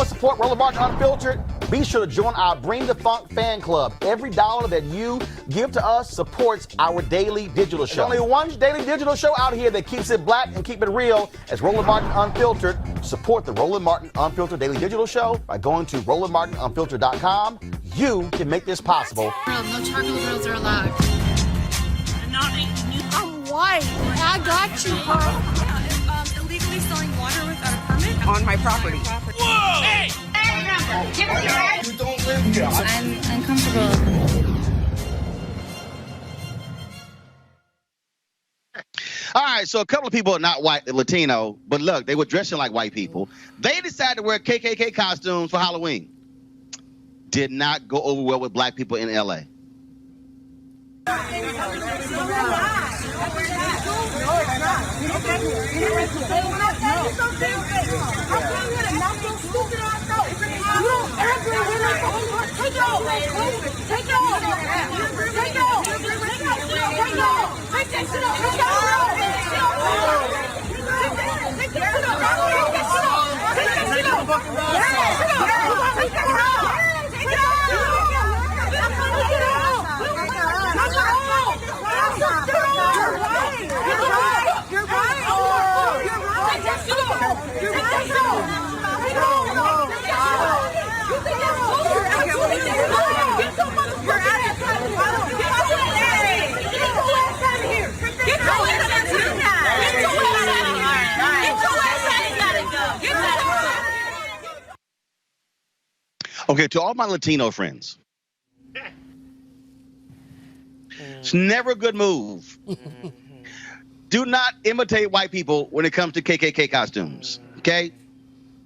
Support Roland Martin Unfiltered? Be sure to join our Bring the Funk fan club. Every dollar that you give to us supports our daily digital show. There's only one daily digital show out here that keeps it black and keep it real. As Roland Martin Unfiltered. Support the Roland Martin Unfiltered daily digital show by going to RolandMartinUnfiltered.com. You can make this possible. No charcoal grills are allowed. I'm not eating you. I'm white. I got you, bro. Illegally selling water without a permit on my property. Whoa! Hey! Give me your ID. You don't live here. I'm uncomfortable. All right, so a couple of people are not white, they're Latino, but look, they were dressing like white people. They decided to wear KKK costumes for Halloween. Did not go over well with black people in LA. Okay, to all my Latino friends, it's never a good move. Do not imitate white people when it comes to KKK costumes, okay?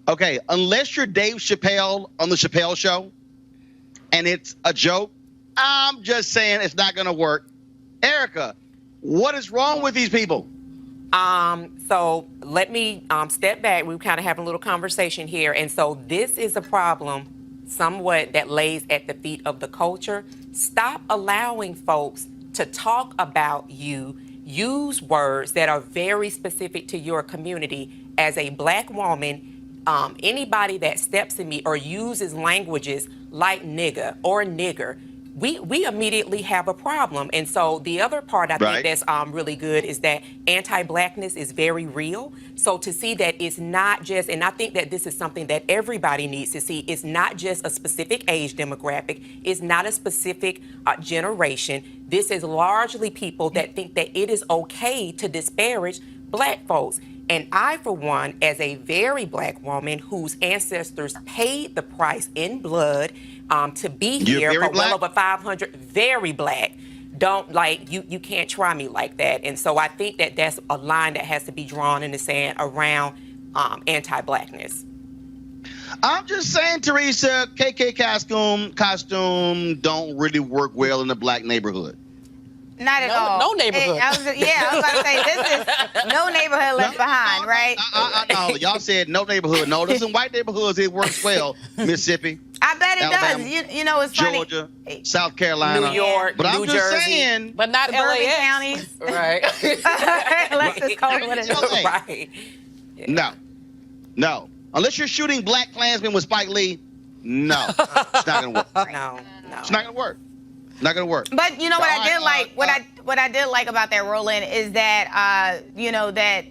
Okay, unless you're Dave Chappelle on the Chappelle Show and it's a joke, I'm just saying it's not gonna work. Erica, what is wrong with these people? So let me step back. We're kind of having a little conversation here. And so this is a problem somewhat that lays at the feet of the culture. Stop allowing folks to talk about you, use words that are very specific to your community. As a black woman, anybody that steps in me or uses languages like nigga or nigger, we immediately have a problem. And so the other part I think that's really good is that anti-blackness is very real. So to see that it's not just, and I think that this is something that everybody needs to see, it's not just a specific age demographic, it's not a specific generation. This is largely people that think that it is okay to disparage black folks. And I, for one, as a very black woman whose ancestors paid the price in blood to be here for well over 500, very black, don't like, you can't try me like that. And so I think that that's a line that has to be drawn in the sand around anti-blackness. I'm just saying, Teresa, KKK costume don't really work well in the black neighborhood. Not at all. No neighborhood. I was about to say, this is no neighborhood left behind, right? No, y'all said no neighborhood. No, there's some white neighborhoods it works well. Mississippi. I bet it Alabama, does. You know, it's funny. Georgia, South Carolina, New York, but New I'm just Jersey, saying. But not Suburban LAX. counties. Right. Let's just call it what it is. Right. Yeah. No. Unless you're shooting black Klansmen with Spike Lee, no. It's not going to work. No. It's not going to work. Not going to work. But you know what I did like? What I did like about that, Roland, is that you know that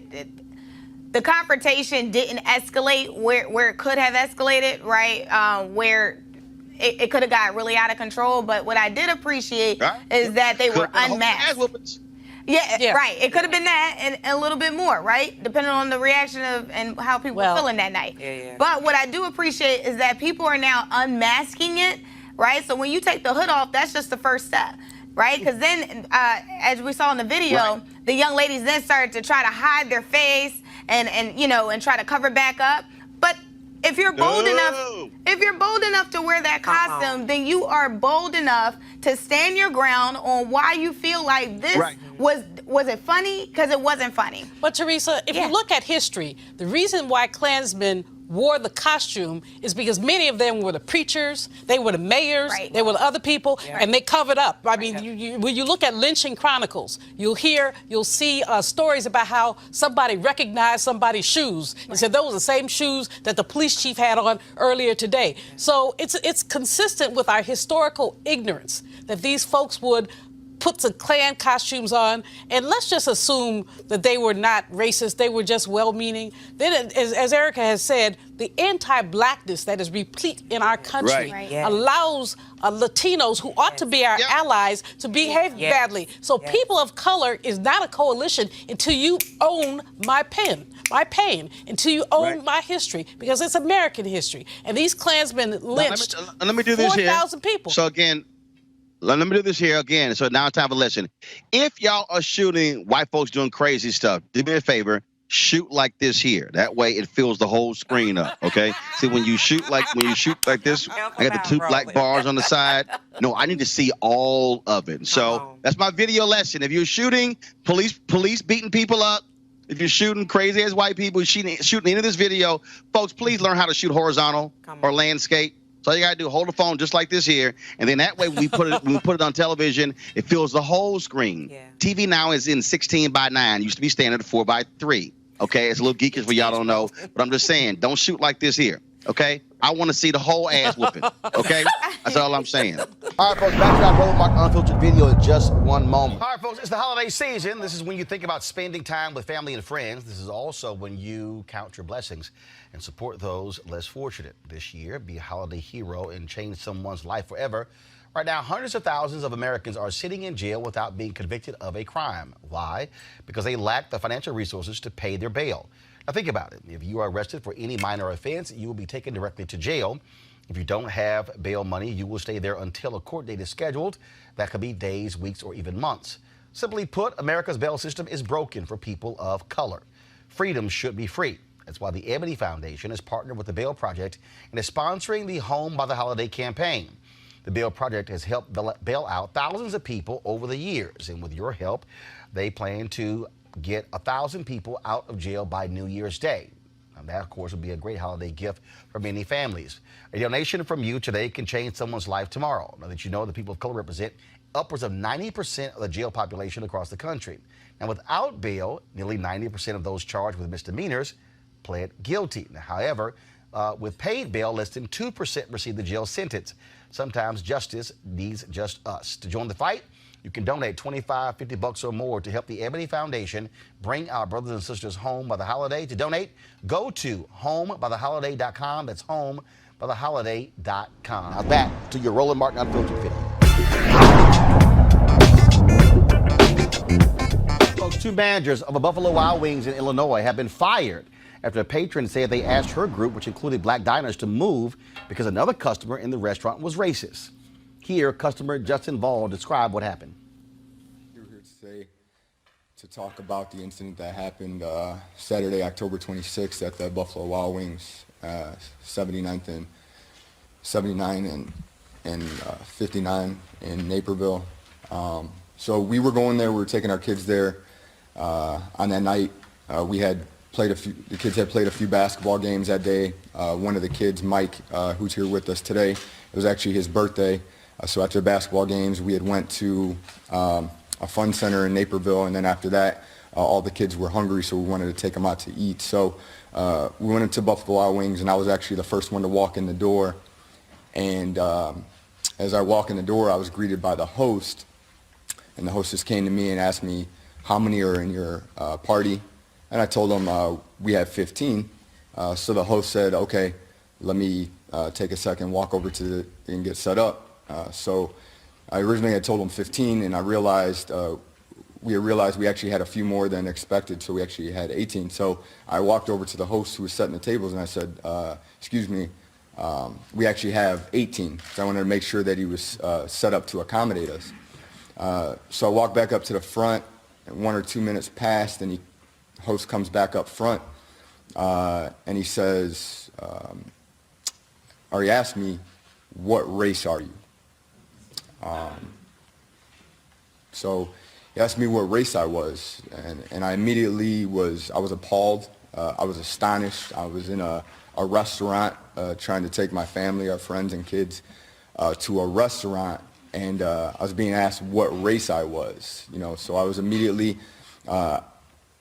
the confrontation didn't escalate where it could have escalated, right? Where it could have got really out of control. But what I did appreciate is that they were unmasked. Yeah, right. It could have been that and a little bit more, right? Depending on the reaction of and how people were feeling that night. But what I do appreciate is that people are now unmasking it, right? So when you take the hood off, that's just the first step, right? Because then, as we saw in the video, the young ladies then started to try to hide their face and try to cover back up. But if you're bold enough to wear that costume, then you are bold enough to stand your ground on why you feel like this was it funny? Because it wasn't funny. But Teresa, if you look at history, the reason why Klansmen wore the costume is because many of them were the preachers, they were the mayors, they were the other people, and they covered up. I mean, when you look at lynching chronicles, you'll see stories about how somebody recognized somebody's shoes and said those are the same shoes that the police chief had on earlier today. So it's consistent with our historical ignorance that these folks would put some Klan costumes on, and let's just assume that they were not racist, they were just well-meaning. Then, as Erica has said, the anti-blackness that is replete in our country allows Latinos, who ought to be our allies, to behave badly. So people of color is not a coalition until you own my pain, until you own my history, because it's American history. And these Klansmen lynched 4,000 people. So again, let me do this here again. So now it's time for a lesson. If y'all are shooting white folks doing crazy stuff, do me a favor, shoot like this here. That way it fills the whole screen up, okay? See, when you shoot like this, I got the two black bars on the side. No, I need to see all of it. So that's my video lesson. If you're shooting police beating people up, if you're shooting crazy ass white people, shooting into this video, folks, please learn how to shoot horizontal or landscape. So all you gotta do, hold the phone just like this here, and then that way when we put it on television, it fills the whole screen. TV now is in 16:9. Used to be standard 4:3. Okay, it's a little geekish for y'all don't know, but I'm just saying, don't shoot like this here. Okay, I want to see the whole ass whooping. Okay, that's all I'm saying. All right, folks, back to our Roland Martin Unfiltered video in just one moment. All right, folks, it's the holiday season. This is when you think about spending time with family and friends. This is also when you count your blessings and support those less fortunate. This year, be a holiday hero and change someone's life forever. Right now, hundreds of thousands of Americans are sitting in jail without being convicted of a crime. Why? Because they lack the financial resources to pay their bail. Now think about it. If you are arrested for any minor offense, you will be taken directly to jail. If you don't have bail money, you will stay there until a court date is scheduled. That could be days, weeks, or even months. Simply put, America's bail system is broken for people of color. Freedom should be free. That's why the Ebony Foundation has partnered with the Bail Project and is sponsoring the Home by the Holiday campaign. The Bail Project has helped bail out thousands of people over the years, and with your help, they plan to get 1,000 people out of jail by New Year's Day. And that, of course, would be a great holiday gift for many families. A donation from you today can change someone's life tomorrow. Now that you know the people of color represent upwards of 90% of the jail population across the country. Now, without bail, nearly 90% of those charged with misdemeanors pled guilty. Now, however, with paid bail, less than 2% receive the jail sentence. Sometimes justice needs just us. To join the fight, you can donate $25, $50 or more to help the Ebony Foundation bring our brothers and sisters home by the holiday. To donate, go to homebytheholiday.com. That's homebytheholiday.com. Now back to your Roland Martin Unfiltered video. Folks, two managers of a Buffalo Wild Wings in Illinois have been fired after a patron said they asked her group, which included black diners, to move because another customer in the restaurant was racist. Here, customer Justin Vall described what happened. We're here to talk about the incident that happened Saturday, October 26th at the Buffalo Wild Wings, 79th and 79 and 59 in Naperville. So we were going there. We were taking our kids there on that night. The kids had played a few basketball games that day. One of the kids, Mike, who's here with us today, it was actually his birthday. So after the basketball games, we had went to a fun center in Naperville, and then after that, all the kids were hungry, so we wanted to take them out to eat. So we went into Buffalo Wild Wings, and I was actually the first one to walk in the door. And as I walk in the door, I was greeted by the host, and the hostess came to me and asked me, "How many are in your party?" And I told him we had 15. So the host said, okay, let me take a second, walk over and get set up. So I originally had told him 15, and I realized we actually had a few more than expected, so we actually had 18. So I walked over to the host who was setting the tables, and I said, excuse me, we actually have 18. So I wanted to make sure that he was set up to accommodate us. So I walked back up to the front, and 1 or 2 minutes passed, and the host comes back up front, and he says, or he asked me, what race are you? So he asked me what race I was, and I immediately was appalled. I was astonished. I was in a restaurant trying to take my family, our friends and kids, to a restaurant, and I was being asked what race I was. So I was immediately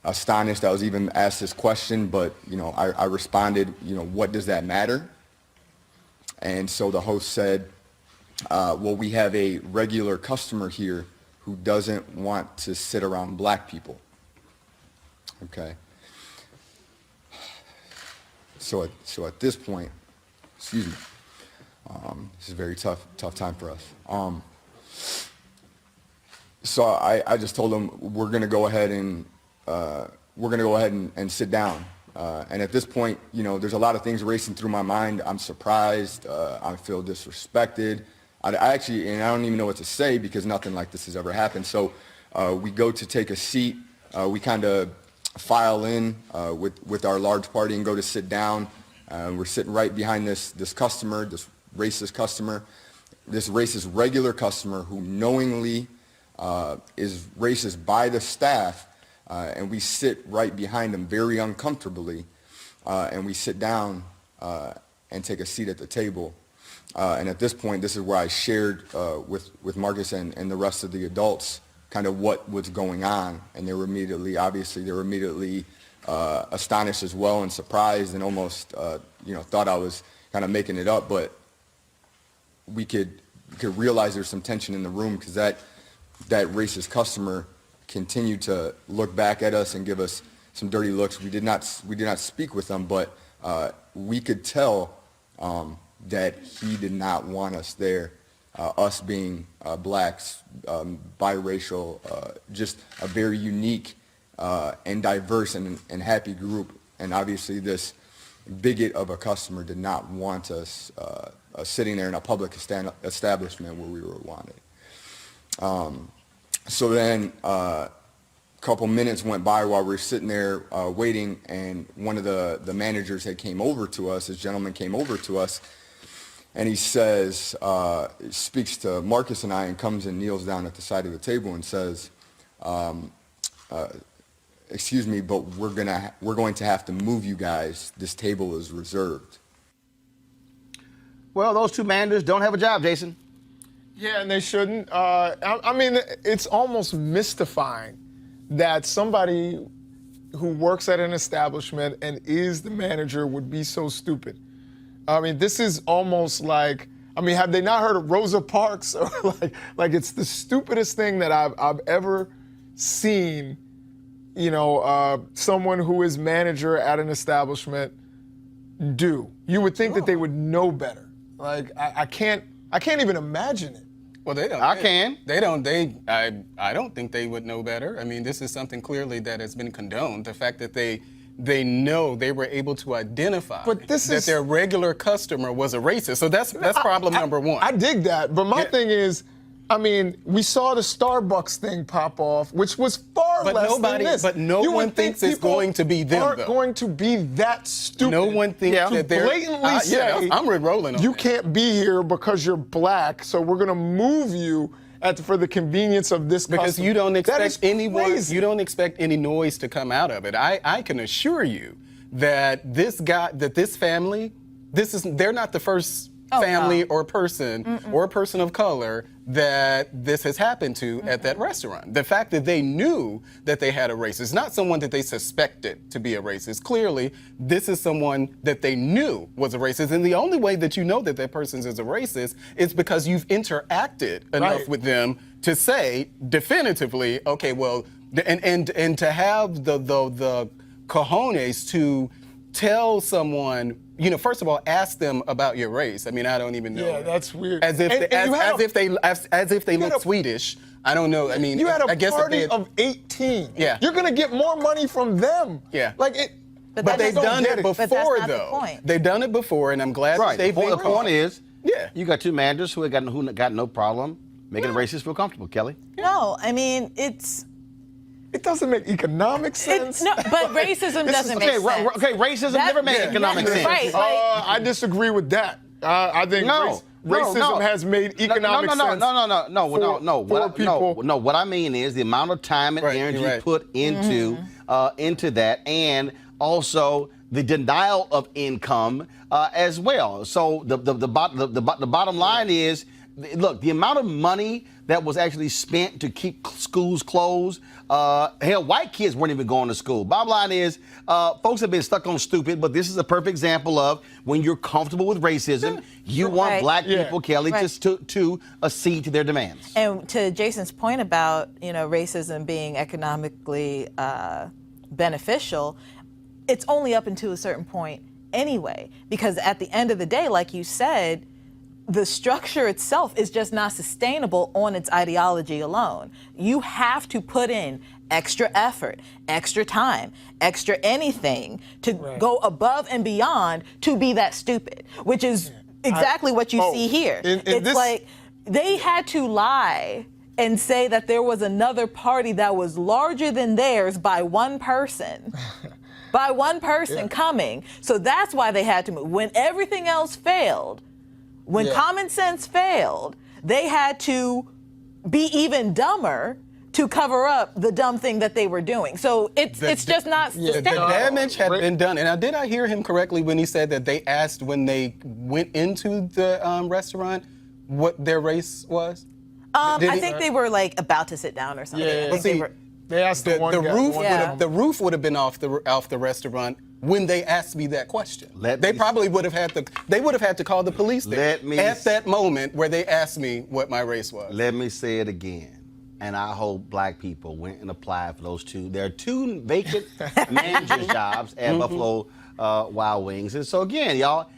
astonished. I was even asked this question, but I responded, what does that matter? And so the host said, well, we have a regular customer here who doesn't want to sit around black people. Okay. So at this point, excuse me, this is a very tough time for us. So I just told him we're going to go ahead and sit down. And at this point, there's a lot of things racing through my mind. I'm surprised. I feel disrespected. I don't even know what to say because nothing like this has ever happened. So we go to take a seat. We kind of file in with our large party and go to sit down. We're sitting right behind this customer, this racist customer, this racist regular customer who knowingly is racist by the staff. And we sit right behind him very uncomfortably. And we sit down and take a seat at the table. And at this point, this is where I shared with Marcus and the rest of the adults kind of what was going on. And they were immediately astonished as well and surprised and almost, thought I was kind of making it up. But we could realize there's some tension in the room because that racist customer continued to look back at us and give us some dirty looks. We did not speak with them, but we could tell that he did not want us there, us being blacks, biracial, just a very unique and diverse and happy group. And obviously this bigot of a customer did not want us sitting there in a public establishment where we were wanted. So then a couple minutes went by while we were sitting there waiting, and one of the managers came over to us, this gentleman came over to us, and he says, speaks to Marcus and I and comes and kneels down at the side of the table and says, excuse me, but we're going to have to move you guys. This table is reserved. Well, those two managers don't have a job, Jason. Yeah, and they shouldn't. I mean, it's almost mystifying that somebody who works at an establishment and is the manager would be so stupid. I mean, this is almost like, have they not heard of Rosa Parks? Or like it's the stupidest thing that I've ever seen, someone who is manager at an establishment do. You would think that they would know better. Like, I can't even imagine it. Well, they don't. I can. They don't. I don't think they would know better. I mean, this is something clearly that has been condoned. The fact that they know they were able to identify that their regular customer was a racist. So that's problem number one. I dig that, but my thing is, we saw the Starbucks thing pop off, which was far less than this. But no one thinks it's going to be them, aren't going to be that stupid. No one thinks that they're blatantly say, I'm with Roland on you that. can't be here because you're black, so we're going to move you for the convenience of this because customer. you don't expect anyone. Crazy. You don't expect any noise to come out of it. I can assure you that this family, they're not the first family or person or a person of color that this has happened to at that restaurant. The fact that they knew that they had a racist, not someone that they suspected to be a racist. Clearly, this is someone that they knew was a racist. And the only way that you know that that person is a racist is because you've interacted enough with them to say definitively, okay, well, and to have the cojones to tell someone, you know, first of all, ask them about your race. I mean, I don't even know. Yeah, that's weird. As if they look Swedish. I don't know. I mean, you had a I guess party of 18. Yeah. You're gonna get more money from them. Yeah. Like it. But they've done it before, But that's not though. the point. They've done it before, and I'm glad that they've been The point is, yeah, you got two managers who got no problem making the racists feel comfortable, Kelly. No, I mean, It doesn't make economic sense. no, but racism doesn't make sense. Okay, racism never made economic sense. Right. I disagree with that. I think racism has made economic sense. No. What I mean is the amount of time and energy put into that, and also the denial of income as well. So the bottom line is, look, the amount of money that was actually spent to keep schools closed. Hell, white kids weren't even going to school. Bottom line is, folks have been stuck on stupid, but this is a perfect example of when you're comfortable with racism, you want black people, Kelly, just to accede to their demands. And to Jason's point about, you know, racism being economically beneficial, it's only up until a certain point anyway, because at the end of the day, like you said, the structure itself is just not sustainable on its ideology alone. You have to put in extra effort, extra time, extra anything to go above and beyond to be that stupid, which is exactly what you see here. It's like they had to lie and say that there was another party that was larger than theirs by one person. By one person coming. So that's why they had to move. When everything else failed, when common sense failed, they had to be even dumber to cover up the dumb thing that they were doing. So it's just not sustainable. The damage had been done. And now, did I hear him correctly when he said that they asked when they went into the restaurant what their race was? I think they were like about to sit down or something. Yeah. They asked the roof would have been off the restaurant when they asked me that question. They probably would have had to call the police there at that moment where they asked me what my race was. Let me say it again. And I hope black people went and applied for those two. There are two vacant manager jobs at Buffalo Wild Wings. And so again, y'all,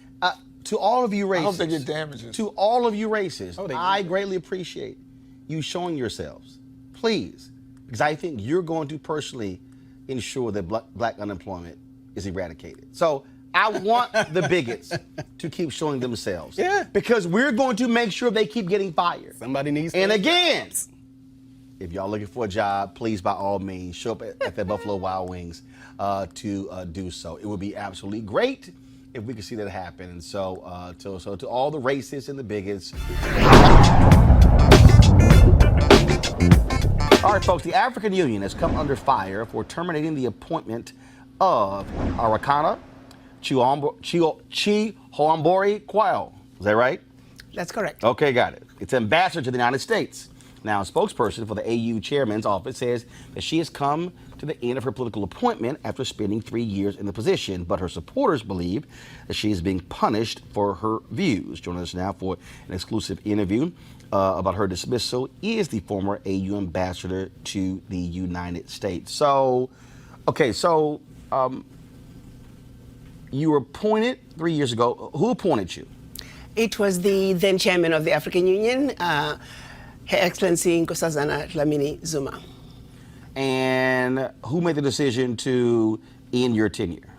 to all of you racists, I hope they get damages. To all of you racists, I greatly appreciate you showing yourselves. Please. Because I think you're going to personally ensure that black unemployment is eradicated. So I want the bigots to keep showing themselves. Yeah. Because we're going to make sure they keep getting fired. Somebody needs to. And again, if y'all looking for a job, please, by all means, show up at the Buffalo Wild Wings to do so. It would be absolutely great if we could see that happen. And so, to all the racists and the bigots. All right, folks, the African Union has come under fire for terminating the appointment of Arakana Chihombori Quayle. Is that right? That's correct. Okay, got it. It's ambassador to the United States. Now, a spokesperson for the AU chairman's office says that she has come to the end of her political appointment after spending 3 years in the position, but her supporters believe that she is being punished for her views. Joining us now for an exclusive interview about her dismissal is the former AU ambassador to the United States. So, you were appointed 3 years ago. Who appointed you? It was the then chairman of the African Union, Her Excellency Nkosazana Dlamini Zuma. And who made the decision to end your tenure?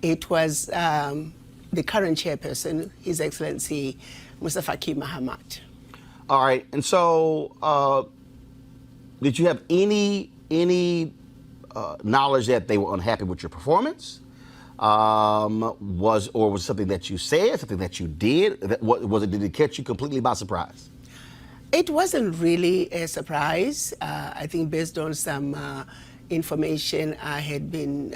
It was the current chairperson, His Excellency Musa Faki Mahamat. All right, and so did you have any knowledge that they were unhappy with your performance? Was it something that you said, something that you did? Did it catch you completely by surprise? It wasn't really a surprise. I think based on some information I had been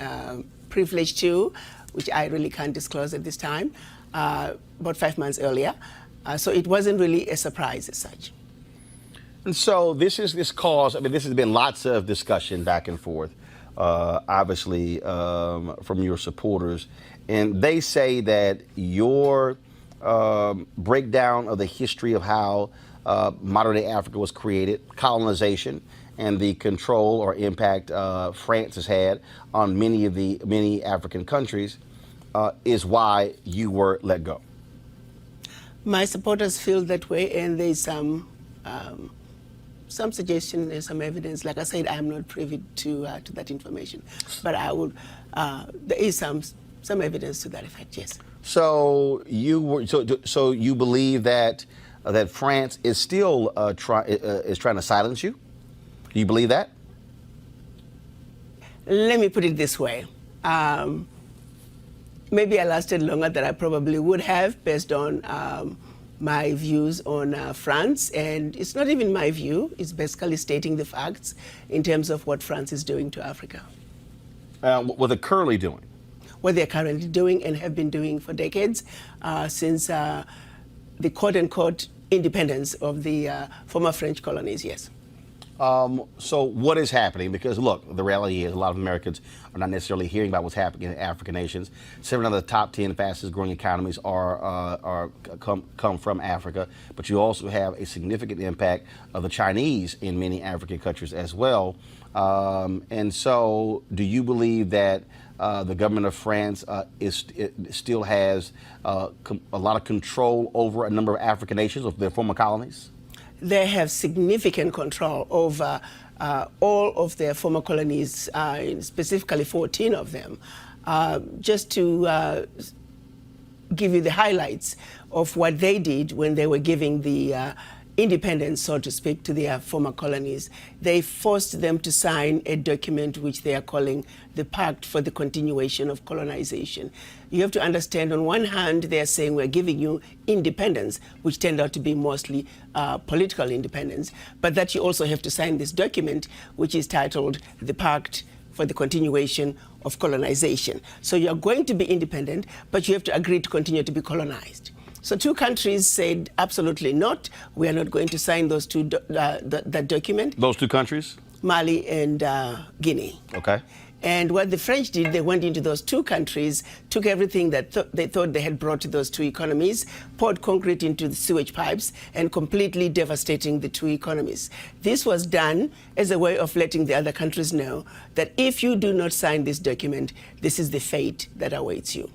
privileged to, which I really can't disclose at this time, about 5 months earlier. So it wasn't really a surprise as such. And so this has been lots of discussion back and forth, obviously, from your supporters. And they say that your breakdown of the history of how modern-day Africa was created, colonization, and the control or impact France has had on many African countries is why you were let go. My supporters feel that way, and there's some suggestion and some evidence. Like I said, I'm not privy to that information, but I would. There is some evidence to that effect. Yes. So you believe that France is still trying to silence you? Do you believe that? Let me put it this way. Maybe I lasted longer than I probably would have based on my views on France. And it's not even my view. It's basically stating the facts in terms of what France is doing to Africa. What they're currently doing? What they're currently doing and have been doing for decades since the quote-unquote independence of the former French colonies, yes. So what is happening? Because look, the reality is a lot of Americans are not necessarily hearing about what's happening in African nations. 7 of the top 10 fastest growing economies come from Africa, but you also have a significant impact of the Chinese in many African countries as well. And so do you believe that the government of France still has a lot of control over a number of African nations, of their former colonies? They have significant control over all of their former colonies, specifically 14 of them. Just to give you the highlights of what they did when they were giving the independence, so to speak, to their former colonies, they forced them to sign a document which they are calling the Pact for the Continuation of Colonization. You have to understand, on one hand, they are saying we're giving you independence, which turned out to be mostly political independence, but that you also have to sign this document, which is titled the Pact for the Continuation of Colonization. So you're going to be independent, but you have to agree to continue to be colonized. So 2 countries said absolutely not. We are not going to sign those that document. Those 2 countries? Mali and Guinea. Okay. And what the French did, they went into those 2 countries, took everything that they thought they had brought to those 2 economies, poured concrete into the sewage pipes, and completely devastating the 2 economies. This was done as a way of letting the other countries know that if you do not sign this document, this is the fate that awaits you.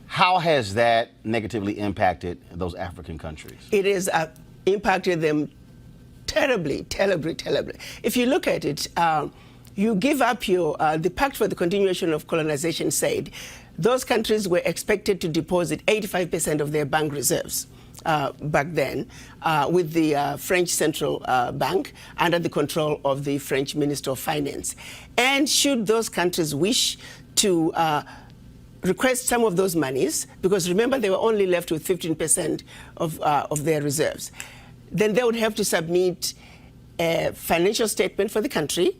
How has that negatively impacted those African countries? It has impacted them terribly, terribly, terribly. If you look at it, you give up the Pact for the Continuation of Colonization said those countries were expected to deposit 85% of their bank reserves back then with the French Central Bank under the control of the French Minister of Finance. And should those countries wish to request some of those monies, because remember they were only left with 15% of their reserves, then they would have to submit a financial statement for the country,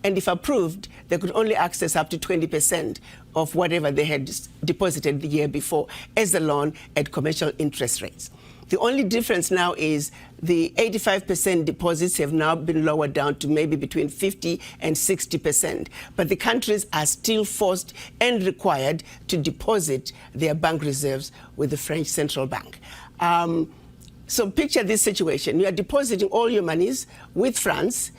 and if approved, they could only access up to 20% of whatever they had deposited the year before as a loan at commercial interest rates. The only difference now is the 85% deposits have now been lowered down to maybe between 50 and 60%. But the countries are still forced and required to deposit their bank reserves with the French Central Bank. So picture this situation. You are depositing all your monies with France.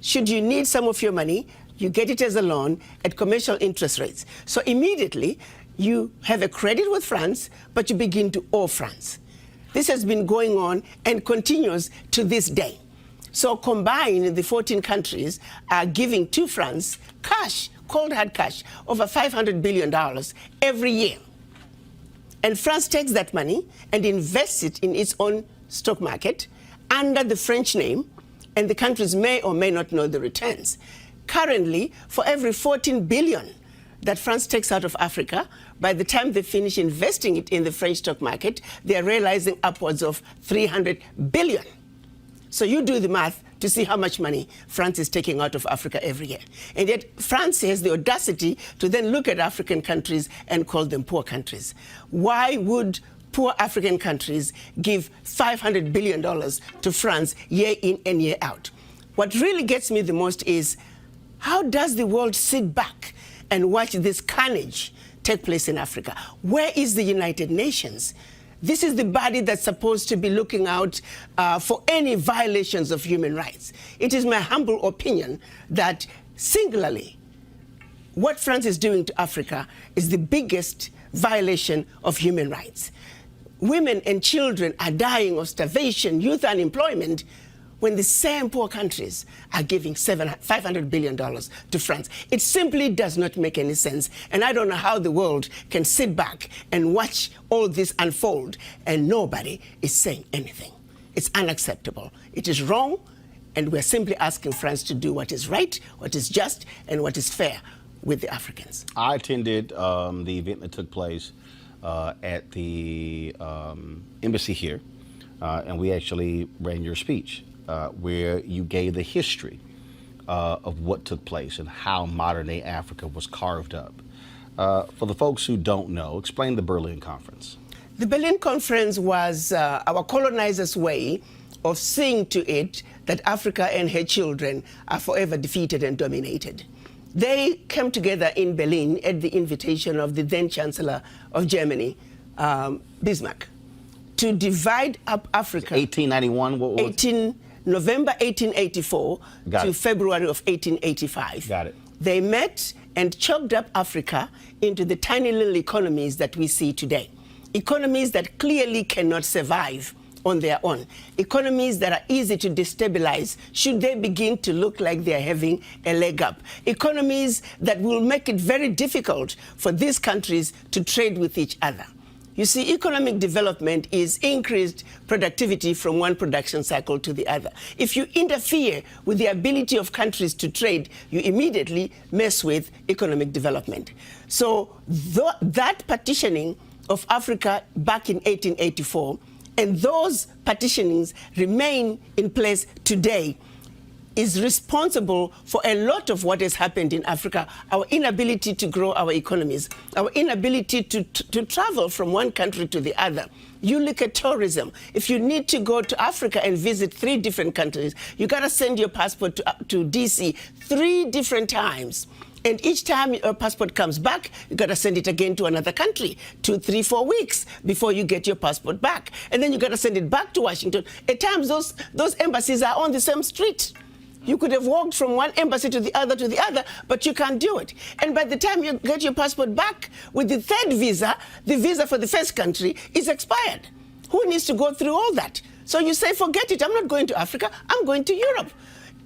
Should you need some of your money, you get it as a loan at commercial interest rates. So immediately, you have a credit with France, but you begin to owe France. This has been going on and continues to this day. So combined, the 14 countries are giving to France cash, cold hard cash, over $500 billion every year. And France takes that money and invests it in its own stock market under the French name, and the countries may or may not know the returns. Currently, for every 14 billion that France takes out of Africa, by the time they finish investing it in the French stock market, they are realizing upwards of 300 billion. So you do the math to see how much money France is taking out of Africa every year. And yet France has the audacity to then look at African countries and call them poor countries. Why would poor African countries give $500 billion to France year in and year out? What really gets me the most is, how does the world sit back and watch this carnage take place in Africa? Where is the United Nations? This is the body that's supposed to be looking out for any violations of human rights. It is my humble opinion that singularly, what France is doing to Africa is the biggest violation of human rights. Women and children are dying of starvation, youth unemployment, when the same poor countries are giving $500 billion to France. It simply does not make any sense. And I don't know how the world can sit back and watch all this unfold and nobody is saying anything. It's unacceptable. It is wrong, and we're simply asking France to do what is right, what is just, and what is fair with the Africans. I attended the event that took place at the embassy here, and we actually ran your speech. Where you gave the history of what took place and how modern-day Africa was carved up. For the folks who don't know, explain the Berlin Conference. The Berlin Conference was our colonizers' way of seeing to it that Africa and her children are forever defeated and dominated. They came together in Berlin at the invitation of the then Chancellor of Germany, Bismarck, to divide up Africa. 1891? November 1884 to February of 1885. Got it. They met and chopped up Africa into the tiny little economies that we see today. Economies that clearly cannot survive on their own. Economies that are easy to destabilize should they begin to look like they're having a leg up. Economies that will make it very difficult for these countries to trade with each other. You see, economic development is increased productivity from one production cycle to the other. If you interfere with the ability of countries to trade, you immediately mess with economic development. So that partitioning of Africa back in 1884, and those partitionings remain in place today, is responsible for a lot of what has happened in Africa, our inability to grow our economies, our inability to travel from one country to the other. You look at tourism. If you need to go to Africa and visit 3 different countries, you got to send your passport to DC 3 different times. And each time your passport comes back, you got to send it again to another country, 2, 3, 4 weeks before you get your passport back. And then you got to send it back to Washington. At times, those embassies are on the same street. You could have walked from one embassy to the other, but you can't do it. And by the time you get your passport back with the 3rd visa, the visa for the first country is expired. Who needs to go through all that? So you say, forget it, I'm not going to Africa, I'm going to Europe.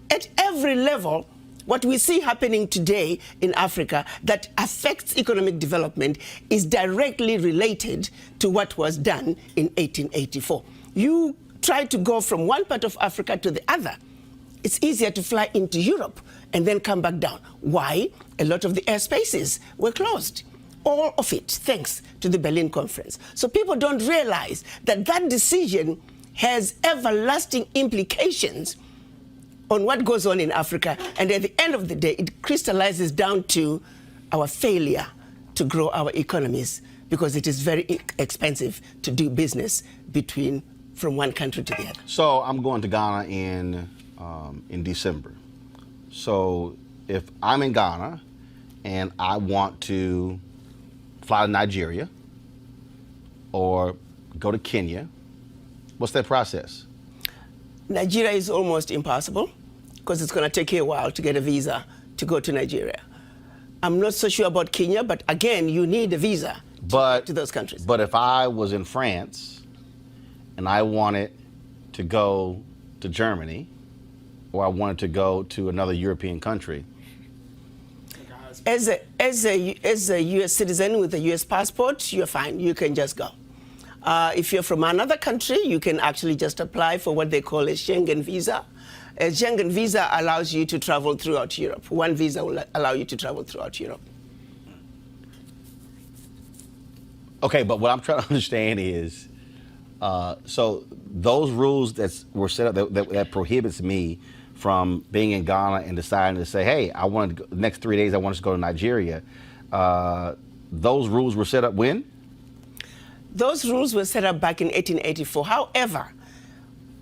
At every level, what we see happening today in Africa that affects economic development is directly related to what was done in 1884. You try to go from one part of Africa to the other. It's easier to fly into Europe and then come back down. Why? A lot of the airspaces were closed. All of it, thanks to the Berlin Conference. So people don't realize that that decision has everlasting implications on what goes on in Africa. And at the end of the day, it crystallizes down to our failure to grow our economies because it is very expensive to do business from one country to the other. So I'm going to Ghana in December. So if I'm in Ghana and I want to fly to Nigeria or go to Kenya, what's that process? Nigeria is almost impossible because it's going to take you a while to get a visa to go to Nigeria. I'm not so sure about Kenya, but again, you need a visa to get to those countries. But if I was in France and I wanted to go to Germany, or I wanted to go to another European country? As a U.S. citizen with a U.S. passport, you're fine. You can just go. If you're from another country, you can actually just apply for what they call a Schengen visa. A Schengen visa allows you to travel throughout Europe. One visa will allow you to travel throughout Europe. Okay, but what I'm trying to understand is, so those rules that were set up that prohibits me from being in Ghana and deciding to say, hey, I want to go, the next 3 days I want to go to Nigeria. Those rules were set up when? Those rules were set up back in 1884. However,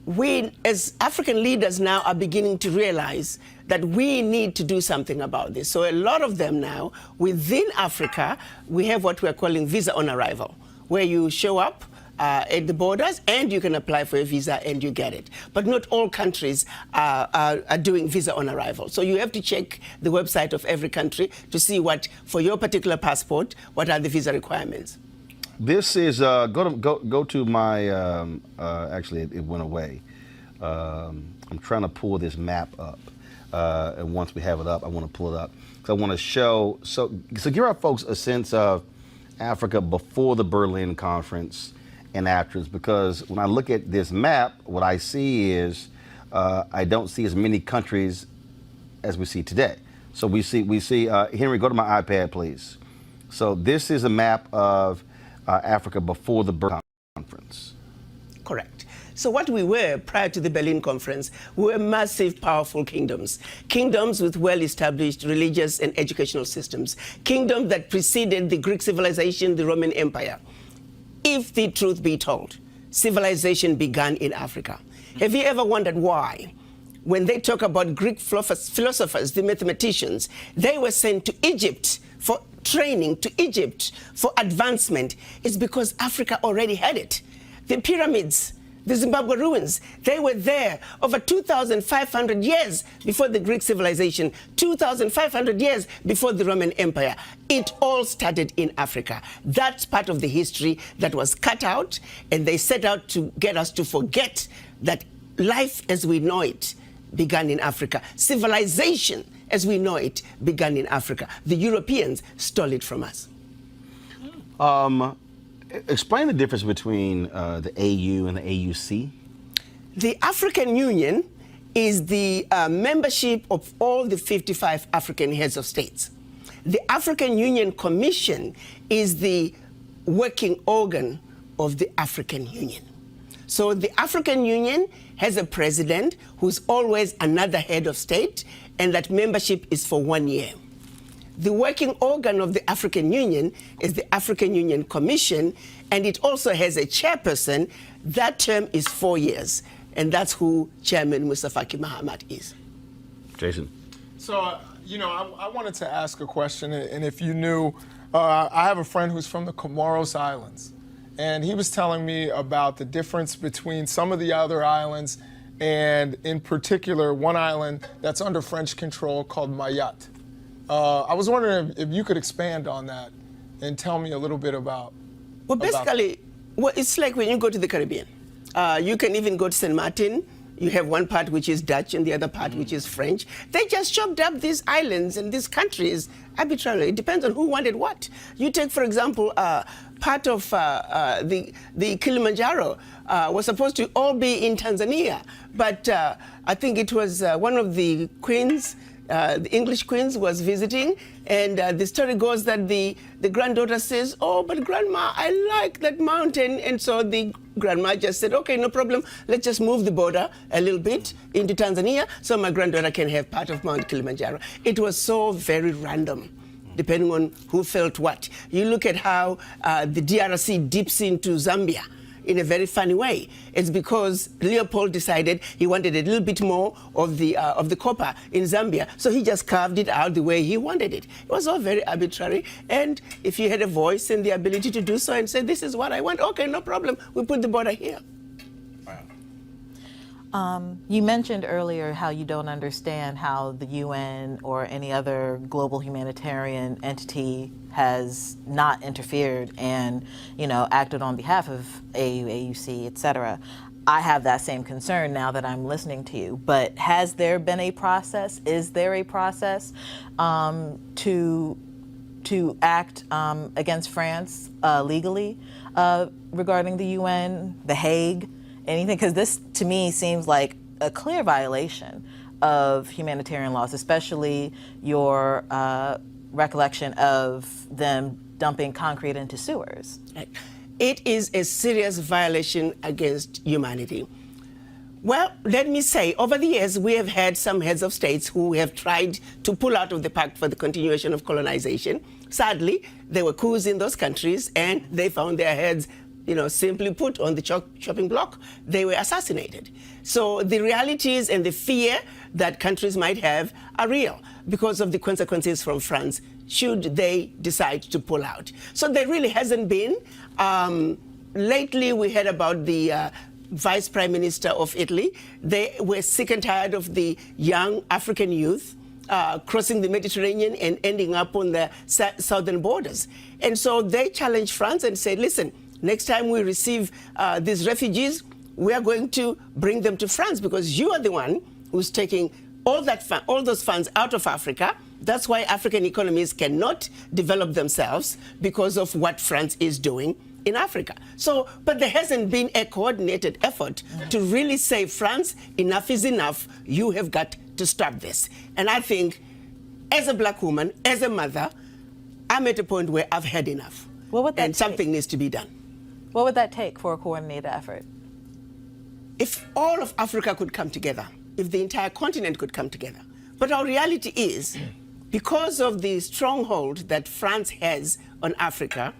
we as African leaders now are beginning to realize that we need to do something about this. So a lot of them now, within Africa, we have what we're calling visa on arrival, where you show up at the borders, and you can apply for a visa and you get it. But not all countries are doing visa on arrival. So you have to check the website of every country to see what, for your particular passport, what are the visa requirements. This is, go to my, actually it went away. I'm trying to pull this map up. And once we have it up, I want to pull it up. So I want to show, so give our folks a sense of Africa before the Berlin Conference and afterwards, because when I look at this map, what I see is I don't see as many countries as we see today. So we see Henry, go to my iPad, please. So this is a map of Africa before the Berlin Conference. Correct. So what we were prior to the Berlin Conference, we were massive, powerful kingdoms. Kingdoms with well-established religious and educational systems. Kingdoms that preceded the Greek civilization, the Roman Empire. If the truth be told, civilization began in Africa. Have you ever wondered why? When they talk about Greek philosophers, the mathematicians, they were sent to Egypt for training, to Egypt for advancement. It's because Africa already had it. The pyramids, the Zimbabwe ruins, they were there over 2,500 years before the Greek civilization, 2,500 years before the Roman Empire. It all started in Africa. That's part of the history that was cut out, and they set out to get us to forget that life as we know it began in Africa. Civilization as we know it began in Africa. The Europeans stole it from us. Explain the difference between the AU and the AUC. The African Union is the membership of all the 55 African heads of states. The African Union Commission is the working organ of the African Union. So the African Union has a president who's always another head of state, and that membership is for 1 year. The working organ of the African Union is the African Union Commission, and it also has a chairperson. That term is 4 years, and that's who Chairman Musa Faki Mahamat is. Jason. So, I wanted to ask a question, and if you knew, I have a friend who's from the Comoros Islands, and he was telling me about the difference between some of the other islands, and in particular, one island that's under French control called Mayotte. I was wondering if you could expand on that and tell me a little bit about. Well, basically, it's like when you go to the Caribbean. You can even go to St. Martin. You have one part which is Dutch and the other part which is French. They just chopped up these islands and these countries arbitrarily. It depends on who wanted what. You take, for example, part of the Kilimanjaro was supposed to all be in Tanzania, but I think it was one of the queens. The English queens was visiting, and the story goes that the granddaughter says, "Oh, but grandma, I like that mountain." And so the grandma just said, "Okay, no problem. Let's just move the border a little bit into Tanzania so my granddaughter can have part of Mount Kilimanjaro." It was so very random, depending on who felt what. You look at how the DRC dips into Zambia in a very funny way. It's because Leopold decided he wanted a little bit more of the copper in Zambia, so he just carved it out the way he wanted it. It was all very arbitrary, and if you had a voice and the ability to do so and say, "This is what I want," okay, no problem, we put the border here. You mentioned earlier how you don't understand how the UN or any other global humanitarian entity has not interfered and, acted on behalf of AU, AUC, etc. I have that same concern now that I'm listening to you. But has there been a process? Is there a process to act against France legally regarding the UN, The Hague? Anything, because this to me seems like a clear violation of humanitarian laws, especially your recollection of them dumping concrete into sewers. It is a serious violation against humanity. Well, let me say, over the years, we have had some heads of states who have tried to pull out of the pact for the continuation of colonization. Sadly, there were coups in those countries, and they found their heads simply put on the chopping block. They were assassinated. So the realities and the fear that countries might have are real because of the consequences from France should they decide to pull out. So there really hasn't been lately we heard about the Vice Prime Minister of Italy. They were sick and tired of the young African youth crossing the Mediterranean and ending up on the southern borders. And so they challenged France and said, listen, next time we receive these refugees, we are going to bring them to France because you are the one who's taking all those funds out of Africa. That's why African economies cannot develop themselves because of what France is doing in Africa. So, but there hasn't been a coordinated effort to really say, France, enough is enough. You have got to stop this. And I think, as a black woman, as a mother, I'm at a point where I've had enough. What would that and something needs to be done. What would that take for a coordinated effort? If all of Africa could come together, if the entire continent could come together. But our reality is, because of the stronghold that France has on Africa,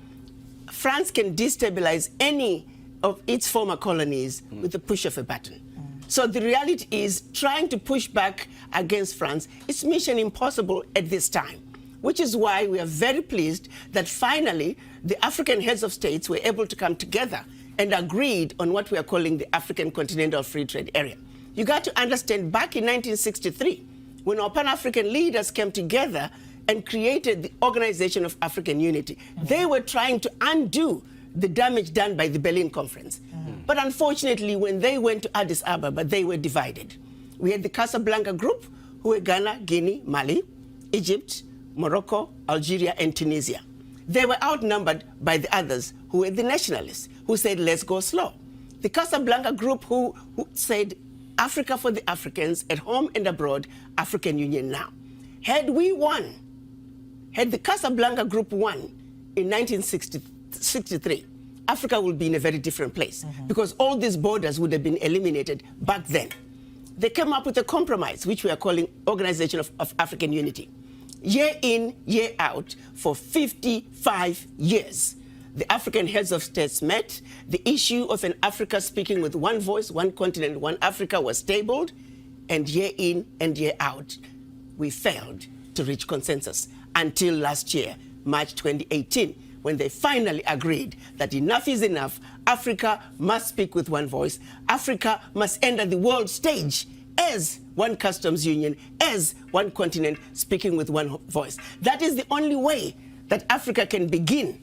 France can destabilize any of its former colonies with the push of a button. So the reality is, trying to push back against France is mission impossible at this time, which is why we are very pleased that finally the African heads of states were able to come together and agreed on what we are calling the African Continental Free Trade Area. You got to understand, back in 1963, when our Pan-African leaders came together and created the Organization of African Unity, they were trying to undo the damage done by the Berlin Conference. But unfortunately, when they went to Addis Ababa, they were divided. We had the Casablanca group, who were Ghana, Guinea, Mali, Egypt, Morocco, Algeria, and Tunisia. They were outnumbered by the others, who were the nationalists, who said, let's go slow. The Casablanca group, who said, Africa for the Africans, at home and abroad, African Union now. Had we won, had the Casablanca group won in 1963, Africa would be in a very different place because all these borders would have been eliminated back then. They came up with a compromise, which we are calling Organization of African Unity. Year in, year out, for 55 years. The African heads of states met. The issue of an Africa speaking with one voice, one continent, one Africa was tabled. And year in and year out, we failed to reach consensus until last year, March 2018, when they finally agreed that enough is enough. Africa must speak with one voice. Africa must enter the world stage as one customs union, as one continent, speaking with one voice. That is the only way that Africa can begin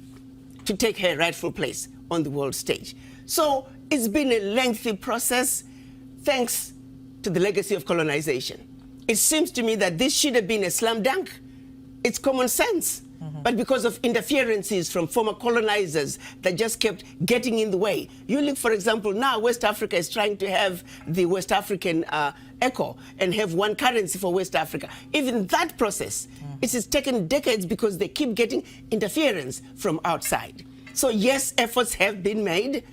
to take her rightful place on the world stage. So it's been a lengthy process, thanks to the legacy of colonization. It seems to me that this should have been a slam dunk. It's common sense. But because of interferences from former colonizers that just kept getting in the way. You look, for example, now West Africa is trying to have the West African ECO and have one currency for West Africa. Even that process, it has taken decades because they keep getting interference from outside. So yes, efforts have been made,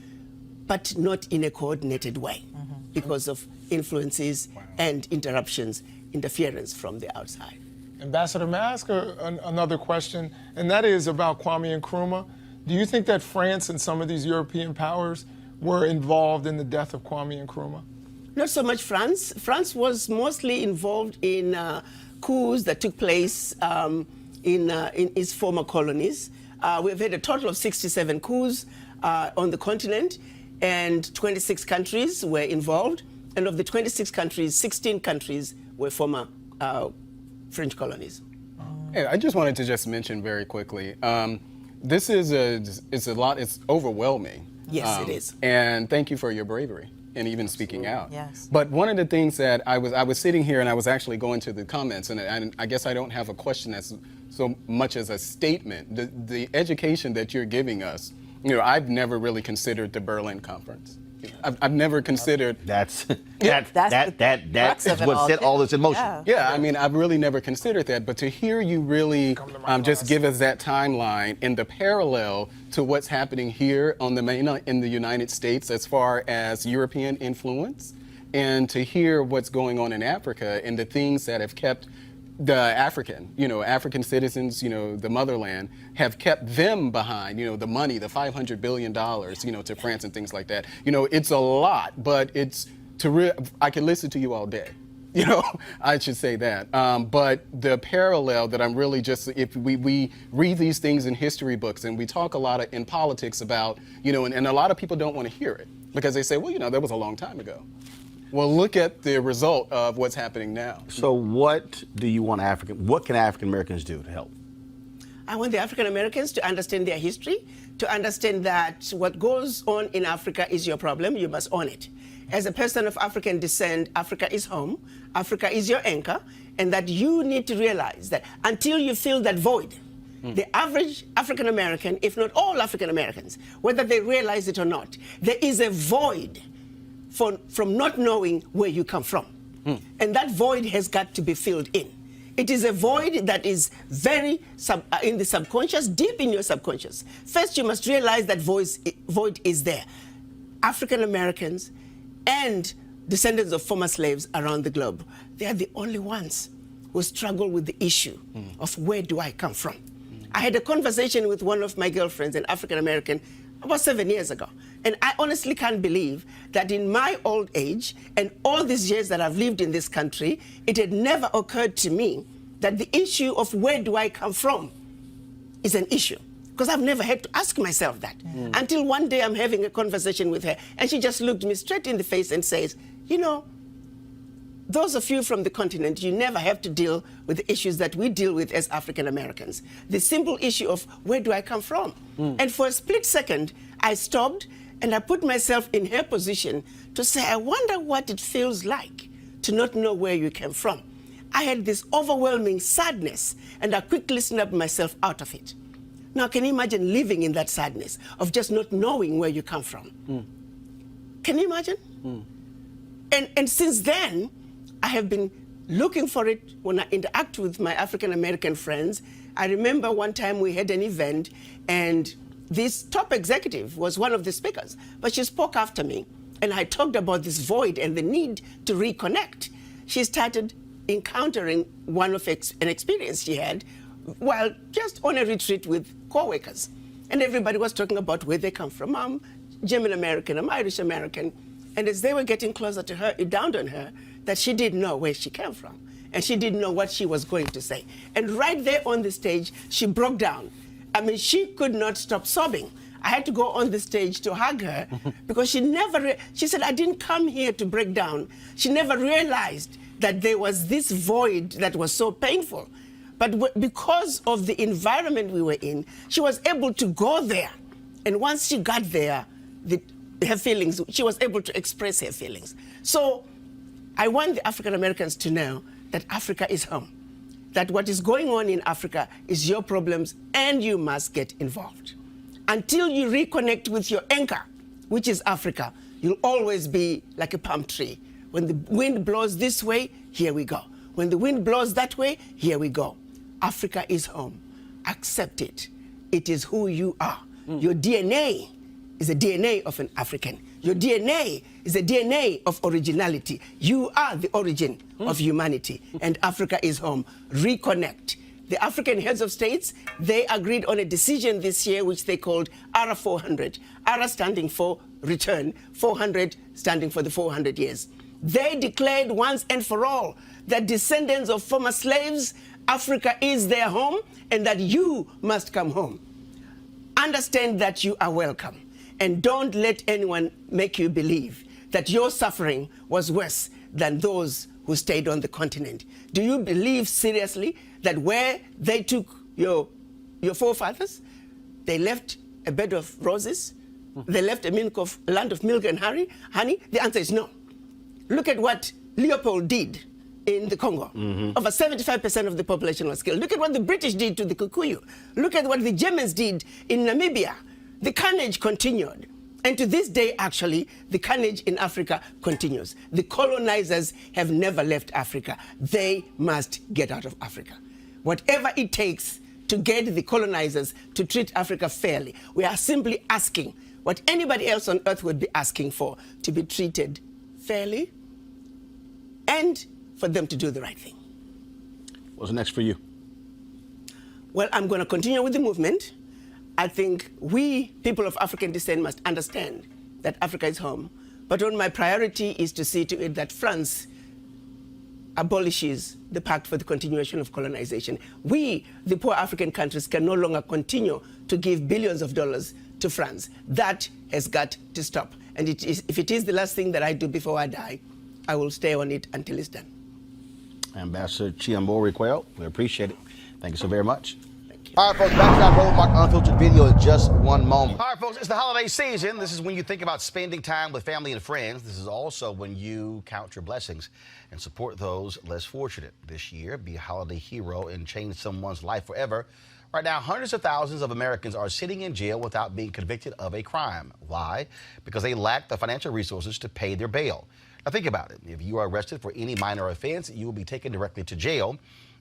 but not in a coordinated way because of influences and interruptions, interference from the outside. Ambassador, may I ask another question? And that is about Kwame Nkrumah. Do you think that France and some of these European powers were involved in the death of Kwame Nkrumah? Not so much France. France was mostly involved in coups that took place in its former colonies. We've had a total of 67 coups on the continent, and 26 countries were involved. And of the 26 countries, 16 countries were former French colonies. Hey, I just wanted to just mention very quickly, this is a lot, it's overwhelming. Yes, it is. And thank you for your bravery and even speaking out. Yes. But one of the things that I was sitting here and I was actually going to the comments, and I guess I don't have a question as so much as a statement. The education that you're giving us, you know, I've never really considered the Berlin Conference. I've never considered. That's crux what of it all, set all this in motion. Yeah. I mean, I've really never considered that. But to hear you really just give us that timeline and the parallel to what's happening here on the in the United States as far as European influence, and to hear what's going on in Africa and the things that have kept the African citizens, the motherland, have kept them behind, the money, the $500 billion, to France and things like that. It's a lot, but I can listen to you all day. You know, I should say that. But the parallel that I'm really just, if we read these things in history books and we talk a lot in politics about, you know, and a lot of people don't want to hear it because they say, well, you know, that was a long time ago. Well, look at the result of what's happening now. So what do you want what can African Americans do to help? I want the African Americans to understand their history, to understand that what goes on in Africa is your problem, you must own it. As a person of African descent, Africa is home, Africa is your anchor, and that you need to realize that until you fill that void, the average African American, if not all African Americans, whether they realize it or not, there is a void from not knowing where you come from. And that void has got to be filled in. It is a void that is very in the subconscious, deep in your subconscious. First, you must realize that void is there. African Americans and descendants of former slaves around the globe, they are the only ones who struggle with the issue of where do I come from. I had a conversation with one of my girlfriends, an African American, about 7 years ago. And I honestly can't believe that in my old age and all these years that I've lived in this country, it had never occurred to me that the issue of where do I come from is an issue. Because I've never had to ask myself that. Until one day I'm having a conversation with her and she just looked me straight in the face and says, you know, those of you from the continent, you never have to deal with the issues that we deal with as African Americans. The simple issue of where do I come from? And for a split second, I stopped and I put myself in her position to say, I wonder what it feels like to not know where you came from. I had this overwhelming sadness and I quickly snapped myself out of it. Now, can you imagine living in that sadness of just not knowing where you come from? Can you imagine? And since then, I have been looking for it when I interact with my African American friends. I remember one time we had an event and this top executive was one of the speakers, but she spoke after me and I talked about this void and the need to reconnect. She started encountering an experience she had while just on a retreat with co-workers. And everybody was talking about where they come from. I'm German American, I'm Irish American. And as they were getting closer to her, it dawned on her that she didn't know where she came from. And she didn't know what she was going to say. And right there on the stage, she broke down. I mean, she could not stop sobbing. I had to go on the stage to hug her because she said, I didn't come here to break down. She never realized that there was this void that was so painful. But because of the environment we were in, she was able to go there. And once she got there, her feelings, she was able to express her feelings. So I want the African Americans to know that Africa is home, that what is going on in Africa is your problems and you must get involved. Until you reconnect with your anchor, which is Africa, you'll always be like a palm tree. When the wind blows this way, here we go. When the wind blows that way, here we go. Africa is home. Accept it. It is who you are. Your DNA is the DNA of an African. Your DNA is the DNA of originality. You are the origin of humanity, and Africa is home. Reconnect. The African heads of states, they agreed on a decision this year which they called ARA 400. ARA standing for return, 400 standing for the 400 years. They declared once and for all that descendants of former slaves, Africa is their home and that you must come home. Understand that you are welcome. And don't let anyone make you believe that your suffering was worse than those who stayed on the continent. Do you believe seriously that where they took your forefathers, they left a bed of roses? They left a land of milk and honey? The answer is no. Look at what Leopold did in the Congo. Over 75% of the population was killed. Look at what the British did to the Kikuyu. Look at what the Germans did in Namibia. The carnage continued. And to this day, actually, the carnage in Africa continues. The colonizers have never left Africa. They must get out of Africa. Whatever it takes to get the colonizers to treat Africa fairly, we are simply asking what anybody else on earth would be asking for, to be treated fairly and for them to do the right thing. What's next for you? Well, I'm going to continue with the movement. I think we, people of African descent, must understand that Africa is home. But my priority is to see to it that France abolishes the Pact for the Continuation of Colonization. We, the poor African countries, can no longer continue to give billions of dollars to France. That has got to stop. And if it is the last thing that I do before I die, I will stay on it until it's done. Ambassador Chiambori-Quayle, we appreciate it. Thank you so very much. All right, folks, back to our Roland Martin Unfiltered video in just one moment. All right, folks, it's the holiday season. This is when you think about spending time with family and friends. This is also when you count your blessings and support those less fortunate. This year, be a holiday hero and change someone's life forever. Right now, hundreds of thousands of Americans are sitting in jail without being convicted of a crime. Why? Because they lack the financial resources to pay their bail. Now, think about it. If you are arrested for any minor offense, you will be taken directly to jail.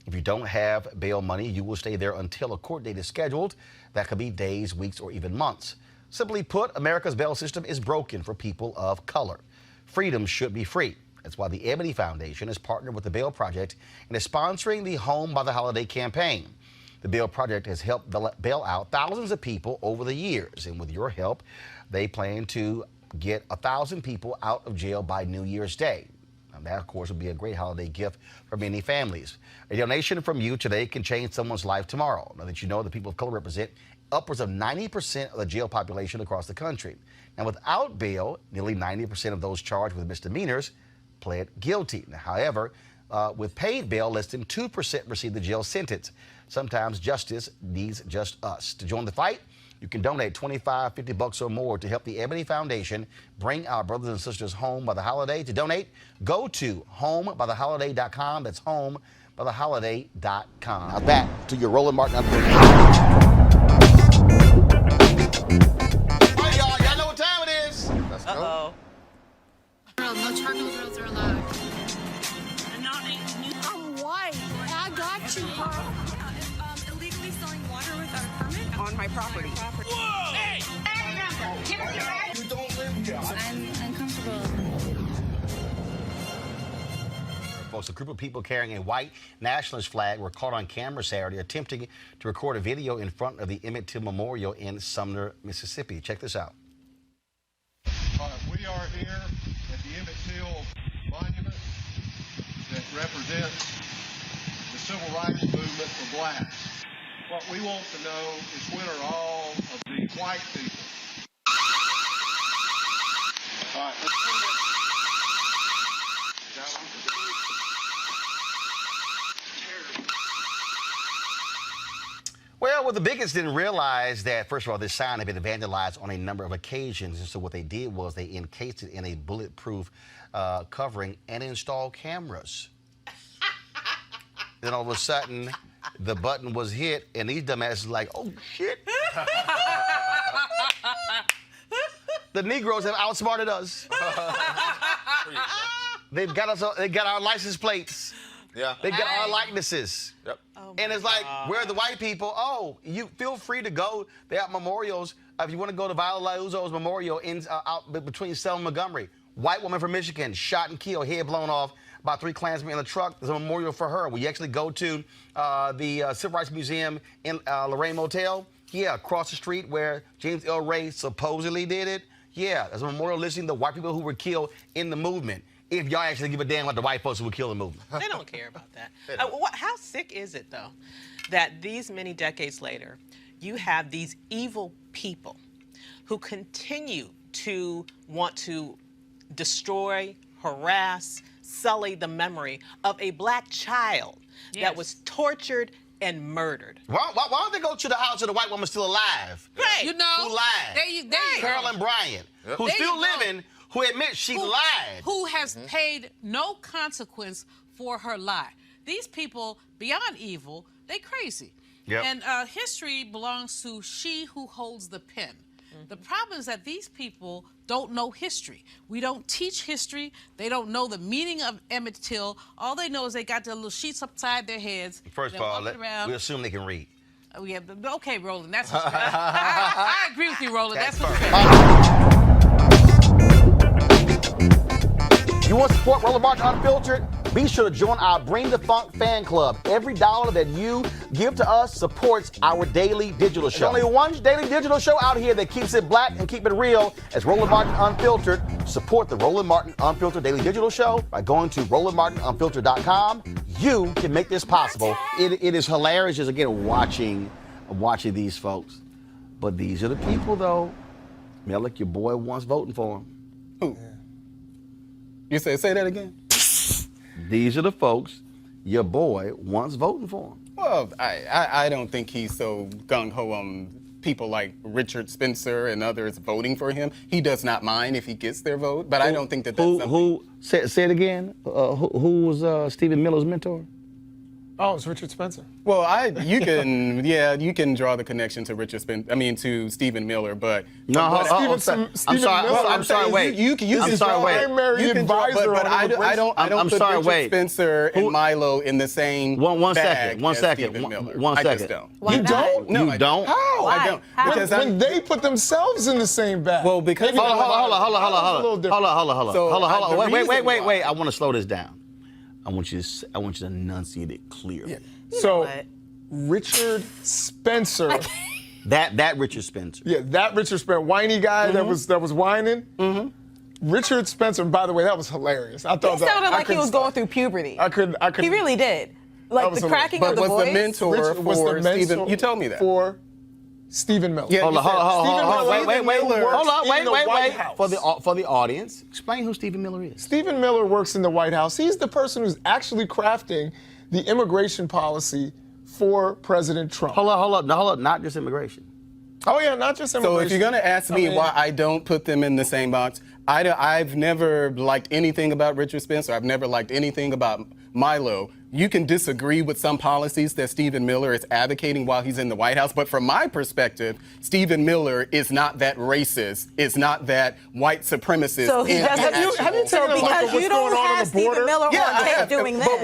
If you don't have bail money, you will stay there until a court date is scheduled. That could be days, weeks, or even months. Simply put, America's bail system is broken for people of color. Freedom should be free. That's why the Ebony Foundation has partnered with the Bail Project and is sponsoring the Home by the Holiday campaign. The Bail Project has helped bail out thousands of people over the years, and with your help, they plan to get 1,000 people out of jail by New Year's Day. Now, that, of course, would be a great holiday gift for many families. A donation from you today can change someone's life tomorrow. Now that you know the people of color represent upwards of 90% of the jail population across the country. Now, without bail, nearly 90% of those charged with misdemeanors pled guilty. Now, however, with paid bail, less than 2% receive the jail sentence. Sometimes justice needs just us. To join the fight, you can donate $25, $50 or more to help the Ebony Foundation bring our brothers and sisters home by the holiday. To donate, go to homebytheholiday.com. That's homebytheholiday.com. Now back to your Roland Martin Unfiltered. All right, y'all know what time it is. Let's go. Girl, no charcoal girls are allowed. And not a new. I'm white. I got you, girl. Illegally selling water without a permit On my property. Whoa! Hey! Give us your right. You don't live here. I'm uncomfortable. Folks, a group of people carrying a white nationalist flag were caught on camera Saturday attempting to record a video in front of the Emmett Till Memorial in Sumner, Mississippi. Check this out. We are here at the Emmett Till Monument that represents the civil rights movement for blacks. What we want to know is when are all of the white people. All right. Well, the bigots didn't realize that, first of all, this sign had been vandalized on a number of occasions. And so what they did was they encased it in a bulletproof covering and installed cameras. Then all of a sudden, the button was hit, and these dumbasses were like, oh, shit. The Negroes have outsmarted us. They got our license plates. Yeah. They got our likenesses. Yep. And it's like, where are the white people? Oh, you feel free to go. They have memorials. If you want to go to Viola Uzo's memorial out between Selma and Montgomery. White woman from Michigan, shot and killed, head blown off by 3 Klansmen in a truck. There's a memorial for her. We actually go to the Civil Rights Museum in Lorraine Motel. Yeah, across the street where James L. Ray supposedly did it. Yeah, there's a memorial listing the white people who were killed in the movement. If y'all actually give a damn about the white folks who were killed in the movement. They don't care about that. How sick is it, though, that these many decades later, you have these evil people who continue to want to destroy, harass, sully the memory of a black child that was tortured and murdered. Why don't they go to the house of the white woman still alive? Right. You know, who lied? There you Carolyn Bryant, who's still living, who admits she lied. Who has paid no consequence for her lie. These people, beyond evil, they crazy. Yep. And history belongs to she who holds the pen. The problem is that these people don't know history. We don't teach history. They don't know the meaning of Emmett Till. All they know is they got their little sheets upside their heads. First of all, we assume they can read. Yeah, okay, Roland, that's what's right. I agree with you, Roland. That's what's right. You want to support Roland Martin Unfiltered? Be sure to join our Bring the Funk fan club. Every dollar that you give to us supports our daily digital show. There's only one daily digital show out here that keeps it black and keep it real. As Roland Martin Unfiltered. Support the Roland Martin Unfiltered daily digital show by going to RolandMartinUnfiltered.com. You can make this possible. It is hilarious just again watching these folks. But these are the people though. Melik, your boy wants voting for him. Who? You say that again? These are the folks your boy wants voting for him. Well, I don't think he's so gung-ho on people like Richard Spencer and others voting for him. He does not mind if he gets their vote, but I don't think that's something. Say it again. Who was Stephen Miller's mentor? Oh, it's Richard Spencer. Well, you can draw the connection to Richard Spencer. I mean, to Stephen Miller, but no. I'm sorry. Wait. You can primary advisor. But I don't put Richard Spencer and Milo in the same One bag second. I just don't. You don't? No, you don't? How? I don't. Because when they put themselves in the same bag. Well, because hold on. Wait. I want to slow this down. I want you to enunciate it clearly. Yeah. So, Richard Spencer. that Richard Spencer. Yeah, that Richard Spencer, whiny guy that was whining. Mm-hmm. Richard Spencer. By the way, that was hilarious. I thought he sounded like he was going through puberty. I could. He really did. Like the cracking of the voice. But was the mentor for Stephen? You told me that. For Stephen Miller. Yeah, hold on. Wait. House. For the audience, explain who Stephen Miller is. Stephen Miller works in the White House. He's the person who's actually crafting the immigration policy for President Trump. Hold up. Not just immigration. Oh yeah, not just immigration. So if you're gonna ask me why I don't put them in the same box, I've never liked anything about Richard Spencer. I've never liked anything about Milo. You can disagree with some policies that Stephen Miller is advocating while he's in the White House, but from my perspective, Stephen Miller is not that racist, is not that white supremacist. So he doesn't. Have you taken a look at what's going on the border? Stephen Miller on tape doing this. But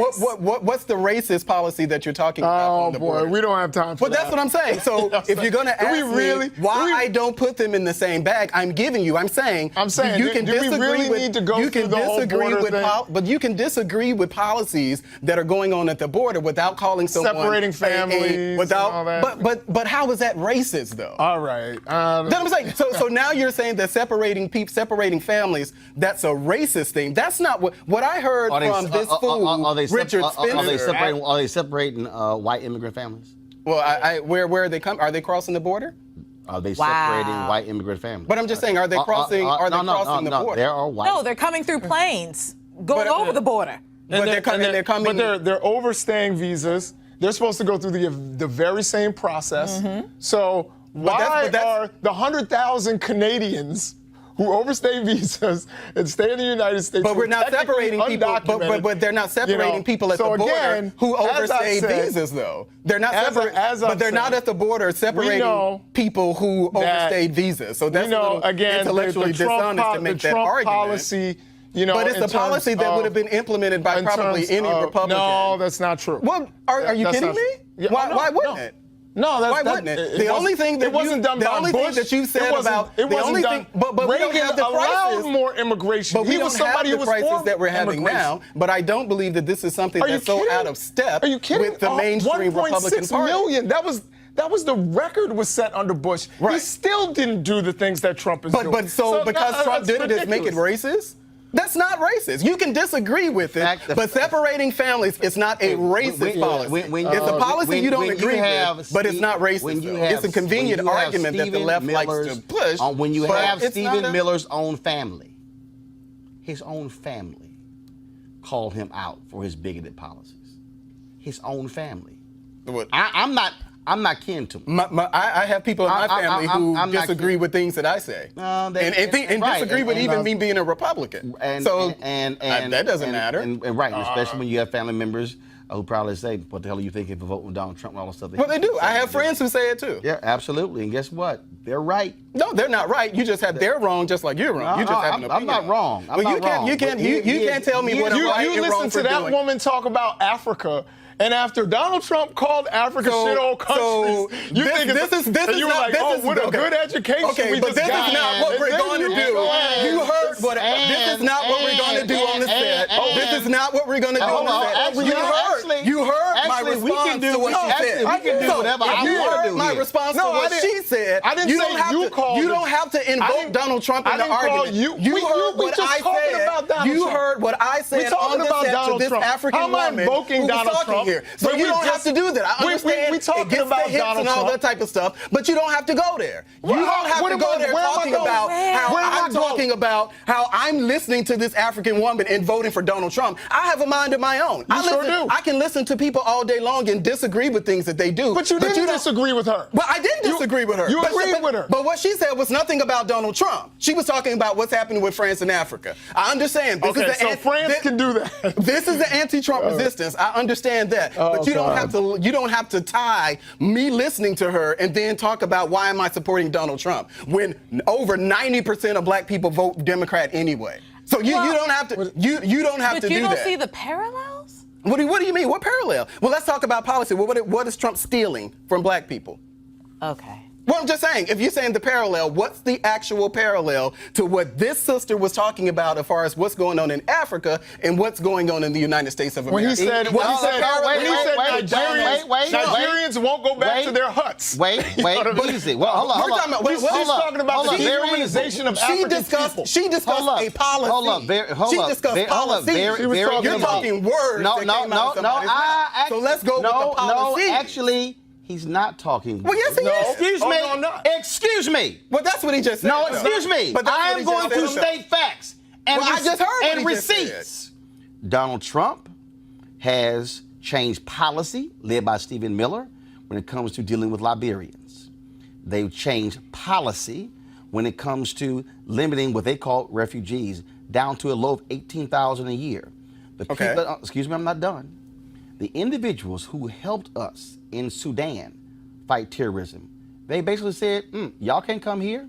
what's the racist policy that you're talking about on the border? We don't have time for that. But that's what I'm saying. So if you're going to ask me why I don't put them in the same bag, I'm saying you can disagree but you can disagree with policies that are going on at the border without calling someone separating families, but how is that racist though? All right. Then I'm saying so now you're saying that separating families, that's a racist thing. That's not what I heard from this fool, Richard Spencer. Are they separating white immigrant families? Well, where are they coming? Are they crossing the border? Are they separating white immigrant families? But I'm just saying, are they crossing? Crossing the border? There are white. No, they're coming through planes, going over the border. But they're coming. But they're overstaying visas. They're supposed to go through the very same process. Mm-hmm. So why are the 100,000 Canadians who overstay visas and stay in the United States? But we're not separating people. But they're not separating people at the border who overstay visas, though. They're not but they're not at the border separating people who overstay visas. So that's intellectually dishonest to make that argument. Policy. But it's a policy that would have been implemented by probably any Republican. No, that's not true. Well, are you kidding me? Yeah, why wouldn't it? No, why wouldn't it? The only thing that you said about it wasn't done. But we don't have the prices. More immigration. But we don't have the prices that we're having now. But I don't believe that this is something that's so out of step with the mainstream Republican Party. 1.6 million. That was the record was set under Bush. Right. He still didn't do the things that Trump is doing. But because Trump did it, does it make it racist? That's not racist. You can disagree with it, but separating families is not a racist policy. It's a policy you don't agree with, but it's not racist. It's a convenient argument that the left likes to push. When you have Stephen Miller's own family, his own family called him out for his bigoted policies. His own family. I'm not kin to him. I have people in my family who disagree with things that I say, and disagree with even me being a Republican. That doesn't matter. Especially when you have family members who probably say, "What the hell are you thinking for voting Donald Trump and all the stuff?" Well, they do. I have friends who say it too. Yeah, absolutely. And guess what? They're right. No, they're not right. You just have they're wrong, just like you're wrong. You just have an opinion. I'm not wrong. You can't tell me what I'm right and wrong for doing. You listen to that woman talk about Africa. And after Donald Trump called Africa shithole countries, you were like, what a good education we just got. But this is not what we're going to do. You heard what this is not what we're going to do on the set. This is not what we're we going to do? You heard my response to what she said. We can do whatever I want to do. My response to what she said. I didn't say you called. You don't have to invoke Donald Trump in the argument. You heard what I said. You heard what I said on the set to this African woman who was talking here. So you don't have to do that. I understand it gets the hits and all that type of stuff, but you don't have to go there. You don't have to go there talking about how I'm talking about how I'm listening to this African woman and voting for Donald Trump. I have a mind of my own. I can listen to people all day long and disagree with things that they do. But you didn't disagree with her. Well, I didn't disagree with her. You agreed with her. But what she said was nothing about Donald Trump. She was talking about what's happening with France and Africa. I understand. France can do that. This is the anti-Trump resistance. I understand that. But you don't have to tie me listening to her and then talk about why am I supporting Donald Trump when over 90% of black people vote Democrat anyway. So you don't have to you don't have to do that. But you don't see the parallels? What do you mean? What parallel? Well, let's talk about policy. What is Trump stealing from black people? Okay. Well, I'm just saying, if you're saying the parallel, what's the actual parallel to what this sister was talking about as far as what's going on in Africa and what's going on in the United States of America? When he said Nigerians won't go back to their huts. Wait, easy. Well, hold on. He's talking about the dehumanization of African people. She discussed a policy. She discussed policy. You're talking words. No. So let's go with the policy. No, actually. He's not talking. Well, yes, he is. Excuse me. No, I'm not. Excuse me. Well, that's what he just said. No, excuse me. But I am going to state facts and I just heard what he receipts. Just said. Donald Trump has changed policy led by Stephen Miller when it comes to dealing with Liberians. They've changed policy when it comes to limiting what they call refugees down to a low of 18,000 a year. Excuse me, I'm not done. The individuals who helped us in Sudan fight terrorism, they basically said, y'all can't come here.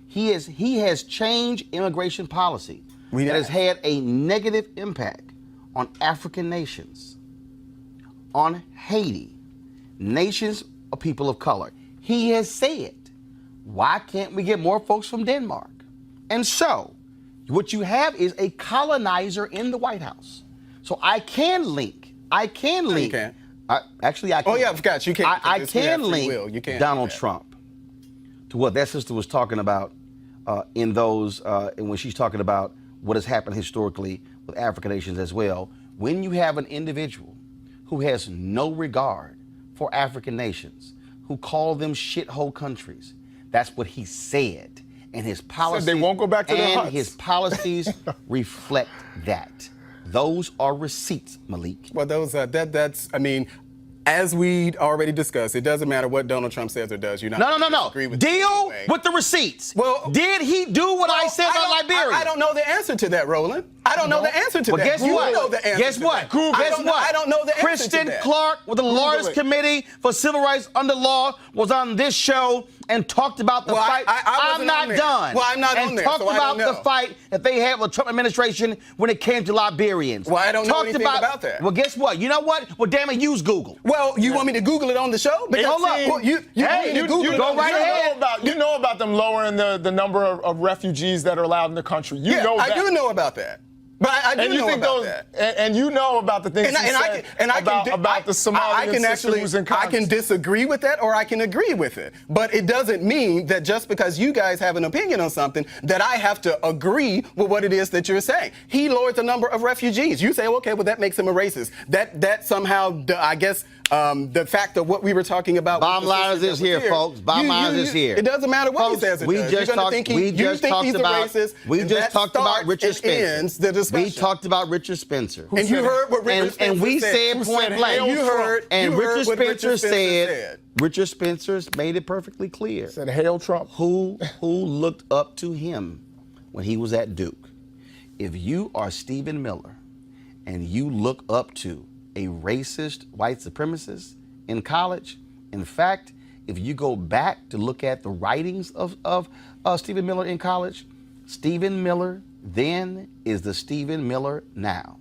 He has changed immigration policy that has had a negative impact on African nations, on Haiti, nations of people of color. He has said, why can't we get more folks from Denmark? And so what you have is a colonizer in the White House. So I can link. You can't. Actually, I can. Oh, yeah, I forgot. You can't. I can link Donald Trump to what that sister was talking about in when she's talking about what has happened historically with African nations as well. When you have an individual who has no regard for African nations, who call them shithole countries, that's what he said. And his policies, they won't go back to their huts. His policies reflect that. Those are receipts, Melik. Well, that's, I mean, as we already discussed, it doesn't matter what Donald Trump says or does. You're not No. agree with Deal with the receipts. Well, did he do what I said about Liberia? I don't know the answer to that, Roland. I don't know the answer to that. Guess what? Know the answer Guess to what? That. Guess what? I don't know the answer to that. Kristen Clark with the Lawyers Committee for Civil Rights Under Law was on this show and talked about the fight. I'm not done. Well, I'm not on there, talked so about the fight that they had with the Trump administration when it came to Liberians. Well, I don't know anything about that. Well, guess what? You know what? Well, damn it, use Google. Well, you want me to Google it on the show? Hey, hold up. Well, you go right ahead. You know about them lowering the number of refugees that are allowed in the country. You know that. I do know about that. But I do know about that. And you know about the things about the Somalian sister who's in Congress. I can disagree with that or I can agree with it. But it doesn't mean that just because you guys have an opinion on something that I have to agree with what it is that you're saying. He lowered the number of refugees. You say, okay, well, that makes him a racist. That somehow, I guess, the fact of what we were talking about. Bottom line is here, folks. Bottom line is here. It doesn't matter what he says. We just talked about Richard Spencer. We talked about Richard Spencer. And you heard what Richard Spencer said. And we said point blank. You heard Richard Spencer said. Richard Spencer made it perfectly clear. Said, "Hail Trump." Who looked up to him when he was at Duke? If you are Stephen Miller and you look up to a racist white supremacist in college, in fact, if you go back to look at the writings of Stephen Miller in college, Stephen Miller then is the Stephen Miller now.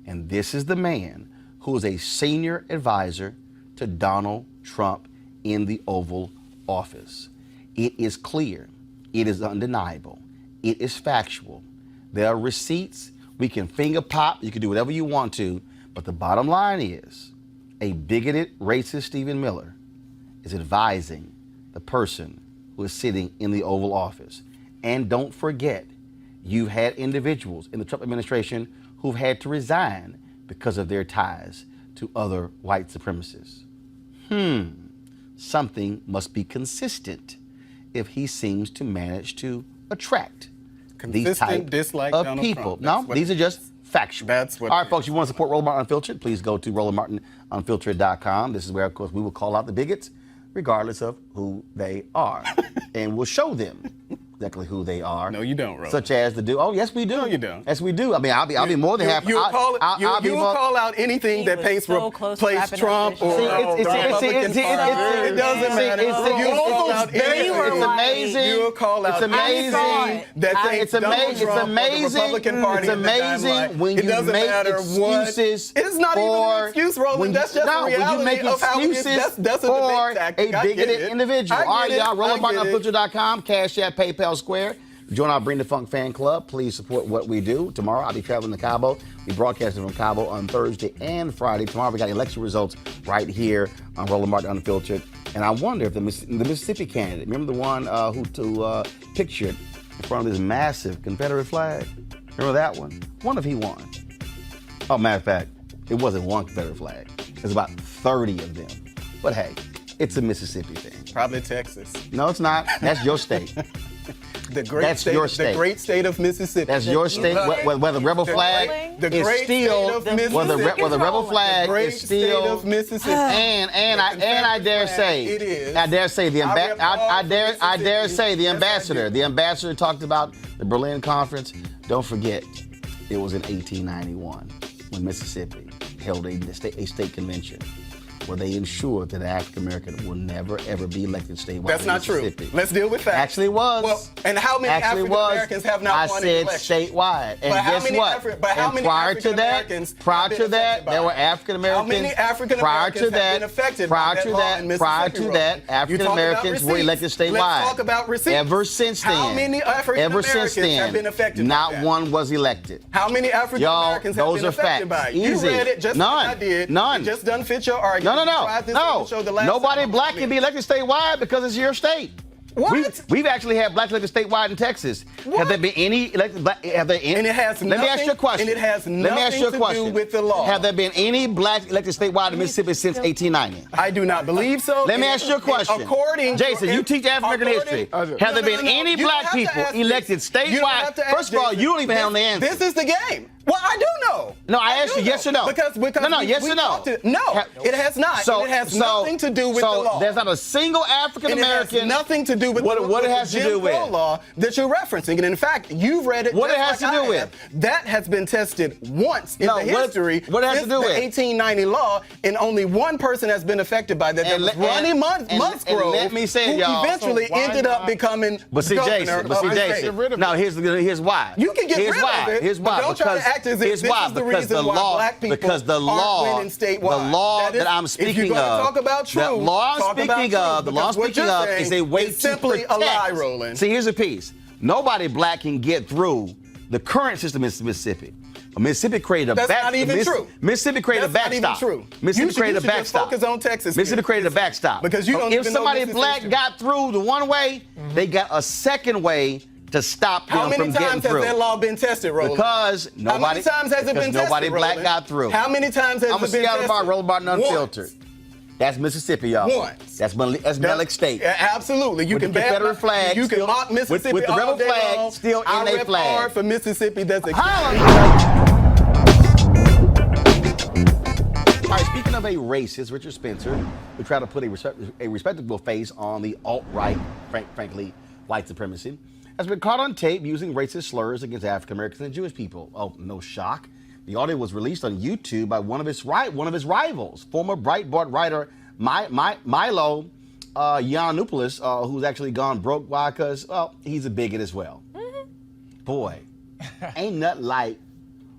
And this is the man who is a senior advisor to Donald Trump in the Oval Office. It is clear. It is undeniable. It is factual. There are receipts. We can finger pop. You can do whatever you want to. But the bottom line is, a bigoted, racist Stephen Miller is advising the person who is sitting in the Oval Office. And don't forget, you've had individuals in the Trump administration who've had to resign because of their ties to other white supremacists. Something must be consistent if he seems to manage to attract these type dislike of Donald people. Trump. No, these are just factual. That's what. All right, folks, you want to support Roland Martin Unfiltered? Please go to RolandMartinUnfiltered.com. This is where, of course, we will call out the bigots, regardless of who they are, and we'll show them exactly who they are. No, you don't, Roland. Such as the dude. Oh, yes, we do. No, you don't. Yes, we do. I mean, I'll be more than happy. You will call out anything that plays Trump or Republican Party. It doesn't matter. You will call out anything. It's amazing. You will call out anything that thinks Donald Trump or the Republican Party. It's amazing when you make excuses. It's not even an excuse, Roland. That's just the reality of how it is. That's a debate tactic. A bigoted individual. All right, y'all. RolandMartinUnfiltered.com. Cash App, PayPal, Square. Join our Bring the Funk fan club. Please support what we do. Tomorrow, I'll be traveling to Cabo. We broadcasting from Cabo on Thursday and Friday. Tomorrow, we got election results right here on Roland Martin Unfiltered. And I wonder if the Mississippi candidate, remember the one who pictured in front of this massive Confederate flag? Remember that one? I wonder if he won. Oh, matter of fact, it wasn't one Confederate flag. There's about 30 of them. But hey, it's a Mississippi thing. Probably Texas. No, it's not. That's your state. That's your state. The great state of Mississippi. That's your state. Where the rebel flag is still, where the rebel flag is still, of Mississippi. And I dare say, it is. I dare say the ambassador. The ambassador talked about the Berlin Conference. Don't forget, it was in 1891 when Mississippi held a state convention where they ensured that an African American will never ever be elected statewide. That's not true. Let's deal with facts. Actually, it was. Well, and how many African Americans have not won an election? I said statewide. And guess what? And prior to that, there were African Americans. How many African Americans have been affected by that law in Mississippi? Prior to that, African Americans were elected statewide. Let's talk about receipts. Ever since then, how many African Americans have been affected? Not one was elected. How many African Americans have been affected by it? Easy. You read it just like I did. None. It just doesn't fit your argument. No. Nobody black can be elected statewide because it's your state. What? We've actually had black elected statewide in Texas. What? Have there been any elected black? And it has Let me ask you a question. And it has nothing to do with the law. Have there been any black elected statewide in Mississippi since 1890? I do not believe so. Let me ask you a question. Jason, you teach African history. Have there been any black people elected statewide? First of all, you don't even have the answer. This is the game. Well, I do know. No, I asked you yes or no. Because no, yes or no. No, it has not. So, it has nothing to do with the law. There's not a single African American. It has nothing to do with what it has to do with Jim Crow law that you're referencing. And in fact, you've read it. What it has to do with? That has been tested once in the history. What it has to do with? The 1890 law, and only one person has been affected by that. That was Ronnie Musgrove, let me say it, y'all. Who eventually ended up becoming governor. No, here's why. You can get rid of it. Here's why. Don't try to act as if this is the reason why black people aren't winning statewide. The law that I'm speaking of, the law I'm speaking of is a way to simply a lie, Roland. See, here's a piece. Nobody black can get through the current system in Mississippi. Mississippi created a backstop. That's not even true. Mississippi created a backstop. That's not even true. Mississippi created a backstop. Focus on Texas. Mississippi created a backstop. Because you don't if even somebody know black got through the one way, they got a second way to stop them from getting through. How many times has that law been tested, Roland? Because nobody. How many times has it been tested, nobody black Roland? got through. How many times has it been tested? I'm going to see out Roland Martin Unfiltered. That's Mississippi, y'all. Once. That's Melik State. Yeah, absolutely. You can Confederate flag. You can mock Mississippi with the rebel flag still in their flag. I rep hard for Mississippi. That's All right, speaking of a racist, Richard Spencer, who tried to put a respectable face on the alt-right, frankly, white supremacy, has been caught on tape using racist slurs against African Americans and Jewish people. Oh, no shock. The audio was released on YouTube by one of his rivals, former Breitbart writer Milo Yiannopoulos, who's actually gone broke. Why? Because, well, he's a bigot as well. Mm-hmm. Boy, ain't nothing like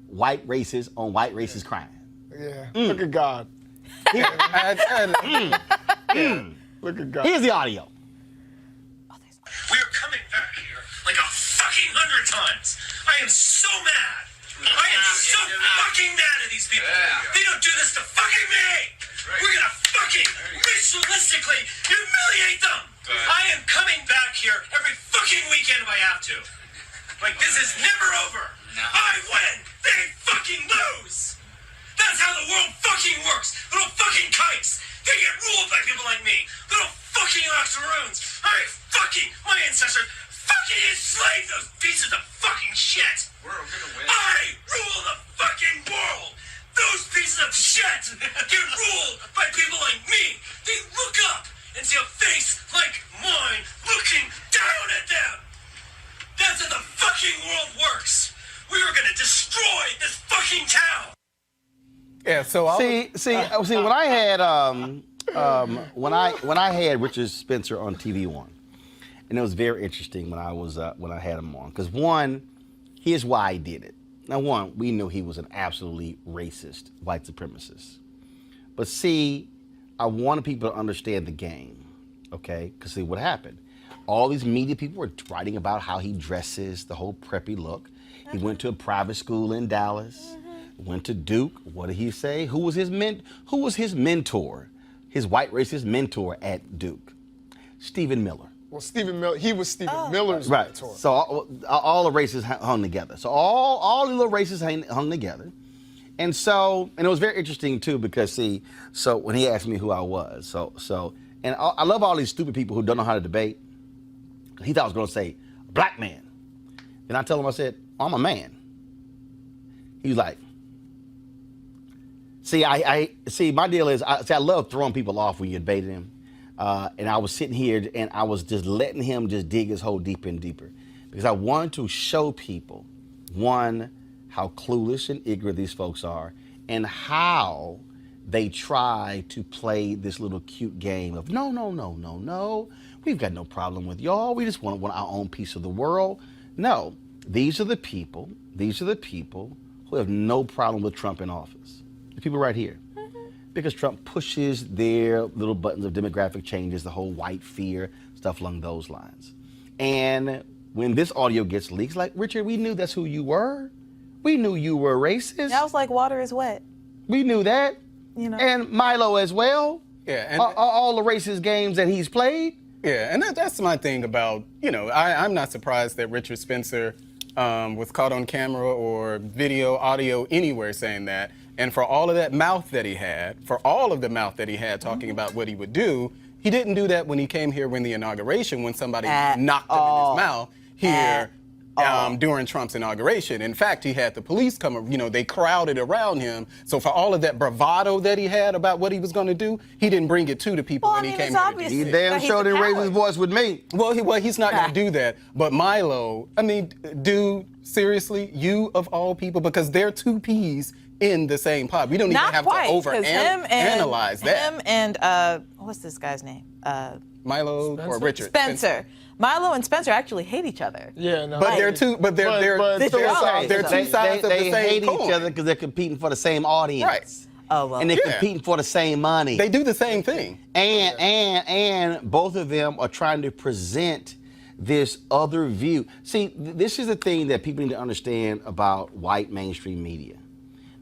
white racist on white racist crime. Yeah, look at God. Look at God. Here's the audio. We are coming back here like a fucking 100 times. I am so mad. I am so fucking mad at these people. They don't do this to fucking me. We're gonna fucking ritualistically humiliate them. I am coming back here every fucking weekend if I have to. Like, this is never over. I win, they fucking lose. That's how the world fucking works. Little fucking kikes. They get ruled by people like me. Little fucking octoroons. My ancestors fucking enslaved those pieces of fucking shit. We're gonna win. I rule the fucking world. Those pieces of shit get ruled by people like me. They look up and see a face like mine looking down at them. That's how the fucking world works. We are gonna destroy this fucking town. Yeah. So when I had when I had Richard Spencer on TV One, and it was very interesting when I had him on, because one, here's why I did it. Now, one, we knew he was an absolutely racist white supremacist, but see, I wanted people to understand the game, okay? Because see what happened. All these media people were writing about how he dresses, the whole preppy look. He went to a private school in Dallas. Went to Duke. What did he say? Who was his mentor? His white racist mentor at Duke? Stephen Miller. Well, Stephen Miller, he was Stephen Miller's mentor. So all the races hung together. So all the little races hung together. And it was very interesting too, because see, so when he asked me who I was, and I love all these stupid people who don't know how to debate. He thought I was going to say black man. And I told him, I said, I'm a man. He was like, see, my deal is, I love throwing people off when you debate him. And I was sitting here and I was just letting him just dig his hole deeper and deeper. Because I wanted to show people, one, how clueless and ignorant these folks are, and how they try to play this little cute game of, no. We've got no problem with y'all. We just want our own piece of the world. No, these are the people who have no problem with Trump in office. The people right here. Because Trump pushes their little buttons of demographic changes, the whole white fear, stuff along those lines. And when this audio gets leaked, like, Richard, we knew that's who you were. We knew you were racist. That was like water is wet. We knew that. You know. And Milo as well. Yeah. And all the racist games that he's played. Yeah, and that's my thing about, I'm not surprised that Richard Spencer was caught on camera or video, audio, anywhere saying that. And for all of that mouth that he had, talking about what he would do, he didn't do that when he came here when the inauguration, when somebody knocked him in his mouth here during Trump's inauguration. In fact, he had the police come, they crowded around him. So for all of that bravado that he had about what he was going to do, he didn't bring it to the people when he came here. He damn sure didn't raise his voice with me. Well, he's not going to do that. But Milo, dude, seriously, you of all people, because they're two peas in the same pot. We don't even have to overanalyze that. Him and, what's this guy's name? Milo or Richard? Spencer. Milo and Spencer actually hate each other. Yeah, no. But they're two sides of the same They hate coin. each other because they're competing for the same audience. Right. Oh, well. And they're competing for the same money. They do the same thing. And both of them are trying to present this other view. See, this is the thing that people need to understand about white mainstream media.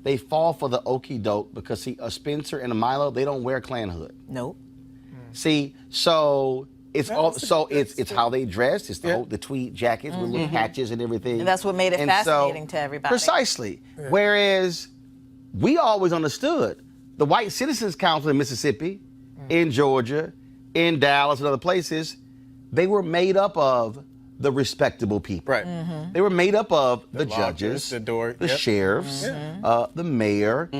They fall for the okie doke because, see, a Spencer and a Milo, they don't wear Klan hood. Nope. See, so it's it's how they dress. It's the tweed jackets with little patches and everything. And that's what made it fascinating to everybody. Precisely. Yeah. Whereas we always understood the White Citizens Council in Mississippi, in Georgia, in Dallas, and other places, they were made up of the respectable people. Right. Mm-hmm. They were made up of the judges, the sheriffs, the mayor.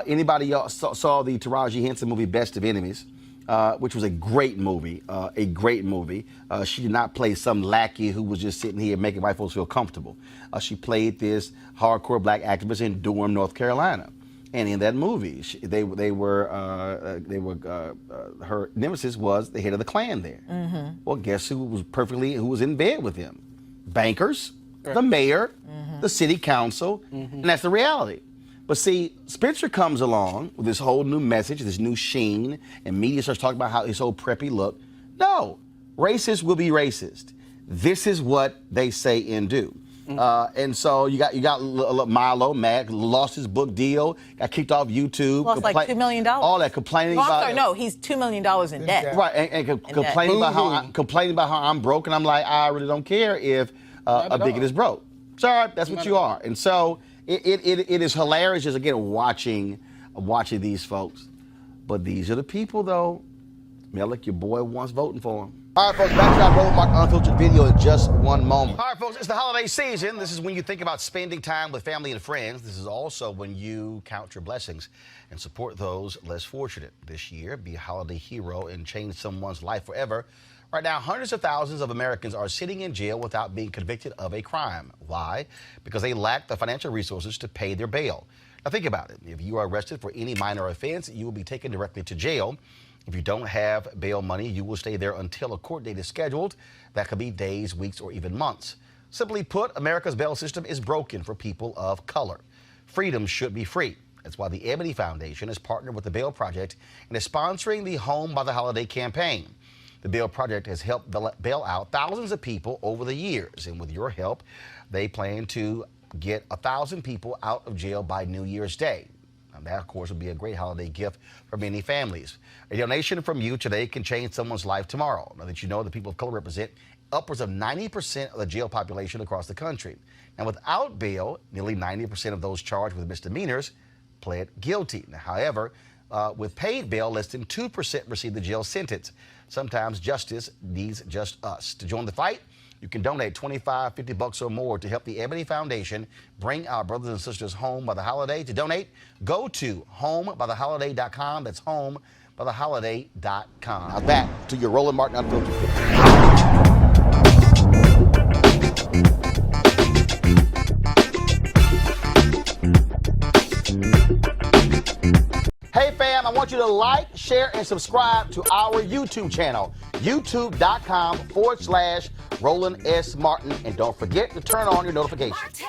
Anybody saw the Taraji Henson movie Best of Enemies, which was a great movie. She did not play some lackey who was just sitting here making white folks feel comfortable. She played this hardcore black activist in Durham, North Carolina. And in that movie, her nemesis was the head of the Klan there. Mm-hmm. Well, guess who was in bed with him? Bankers, the mayor, the city council, and that's the reality. But see, Spencer comes along with this whole new message, this new sheen, and media starts talking about how his whole preppy look. No, racists will be racist. This is what they say and do. And so you got Milo, Mac, lost his book deal, got kicked off YouTube. Lost like $2 million. All that complaining about. No, he's $2 million in debt. Right, and complaining about how I'm broke, and I'm like, I really don't care if a bigot is broke. Sorry, that's what you are. And so it is hilarious just again watching these folks. But these are the people though. Melik, your boy wants voting for him. All right, folks, back to our Roland Martin Unfiltered video in just one moment. All right, folks, it's the holiday season. This is when you think about spending time with family and friends. This is also when you count your blessings and support those less fortunate. This year, be a holiday hero and change someone's life forever. Right now, hundreds of thousands of Americans are sitting in jail without being convicted of a crime. Why? Because they lack the financial resources to pay their bail. Now, think about it. If you are arrested for any minor offense, you will be taken directly to jail. If you don't have bail money, you will stay there until a court date is scheduled. That could be days, weeks, or even months. Simply put, America's bail system is broken for people of color. Freedom should be free. That's why the Ebony Foundation has partnered with the Bail Project and is sponsoring the Home by the Holiday campaign. The Bail Project has helped bail out thousands of people over the years, and with your help, they plan to get 1,000 people out of jail by New Year's Day. And that, of course, would be a great holiday gift for many families. A donation from you today can change someone's life tomorrow. Now that you know the people of color represent upwards of 90% of the jail population across the country. Now, without bail, nearly 90% of those charged with misdemeanors pled guilty. Now, however, with paid bail, less than 2% receive the jail sentence. Sometimes justice needs just us. To join the fight, you can donate $25, $50 or more to help the Ebony Foundation bring our brothers and sisters home by the holiday. To donate, go to homebytheholiday.com. That's homebytheholiday.com. Now back to your Roland Martin Unfiltered video. Hey fam, I want you to like, share, and subscribe to our YouTube channel, youtube.com/Roland S. Martin. And don't forget to turn on your notifications.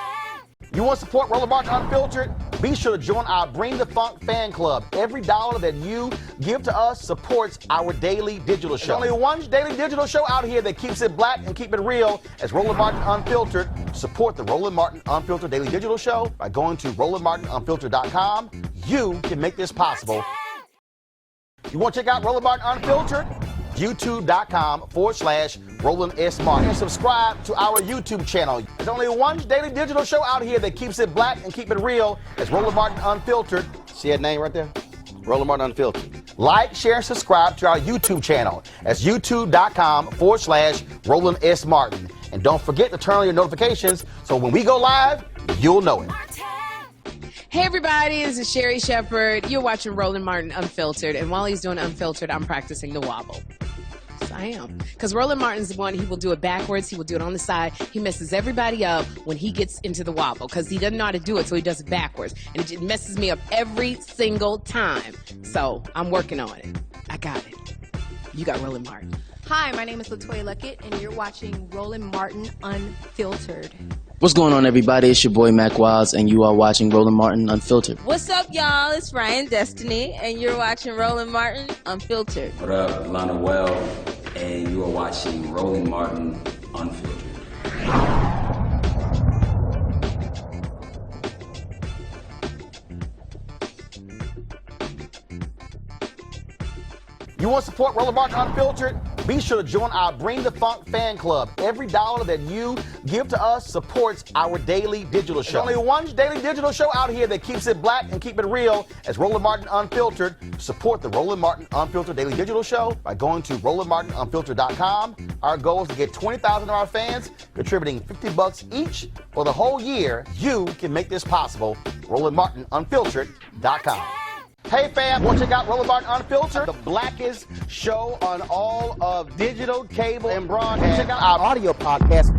You want to support Roland Martin Unfiltered? Be sure to join our Bring the Funk fan club. Every dollar that you give to us supports our daily digital show. There's only one daily digital show out here that keeps it black and keep it real as Roland Martin Unfiltered. Support the Roland Martin Unfiltered daily digital show by going to RolandMartinUnfiltered.com. You can make this possible. You want to check out Roland Martin Unfiltered? youtube.com/Roland S. Martin. And subscribe to our YouTube channel. There's only one daily digital show out here that keeps it black and keep it real. It's Roland Martin Unfiltered. See that name right there? Roland Martin Unfiltered. Like, share, and subscribe to our YouTube channel. That's youtube.com/Roland S. Martin. And don't forget to turn on your notifications so when we go live, you'll know it. Hey everybody, this is Sherry Shepherd. You're watching Roland Martin Unfiltered, and while he's doing Unfiltered, I'm practicing the wobble. So I am. Because Roland Martin's the one, he will do it backwards, he will do it on the side. He messes everybody up when he gets into the wobble, because he doesn't know how to do it, so he does it backwards. And it just messes me up every single time. So I'm working on it. I got it. You got Roland Martin. Hi, my name is LaToya Luckett, and you're watching Roland Martin Unfiltered. What's going on, everybody? It's your boy Mac Wilds, and you are watching Roland Martin Unfiltered. What's up, y'all? It's Ryan Destiny, and you're watching Roland Martin Unfiltered. What up, Lana Well, and you are watching Roland Martin Unfiltered. You want to support Roland Martin Unfiltered? Be sure to join our Bring the Funk fan club. Every dollar that you give to us supports our daily digital show. There's only one daily digital show out here that keeps it black and keep it real as Roland Martin Unfiltered. Support the Roland Martin Unfiltered daily digital show by going to RolandMartinUnfiltered.com. Our goal is to get 20,000 of our fans contributing $50 each for the whole year. You can make this possible. RolandMartinUnfiltered.com. Hey fam, want to check out Roland Martin Unfiltered? The blackest show on all of digital, cable, and broadcast. Check out our audio podcast.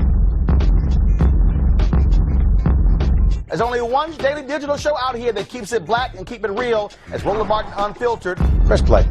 There's only one daily digital show out here that keeps it black and keep it real as Roland Martin Unfiltered. Press play.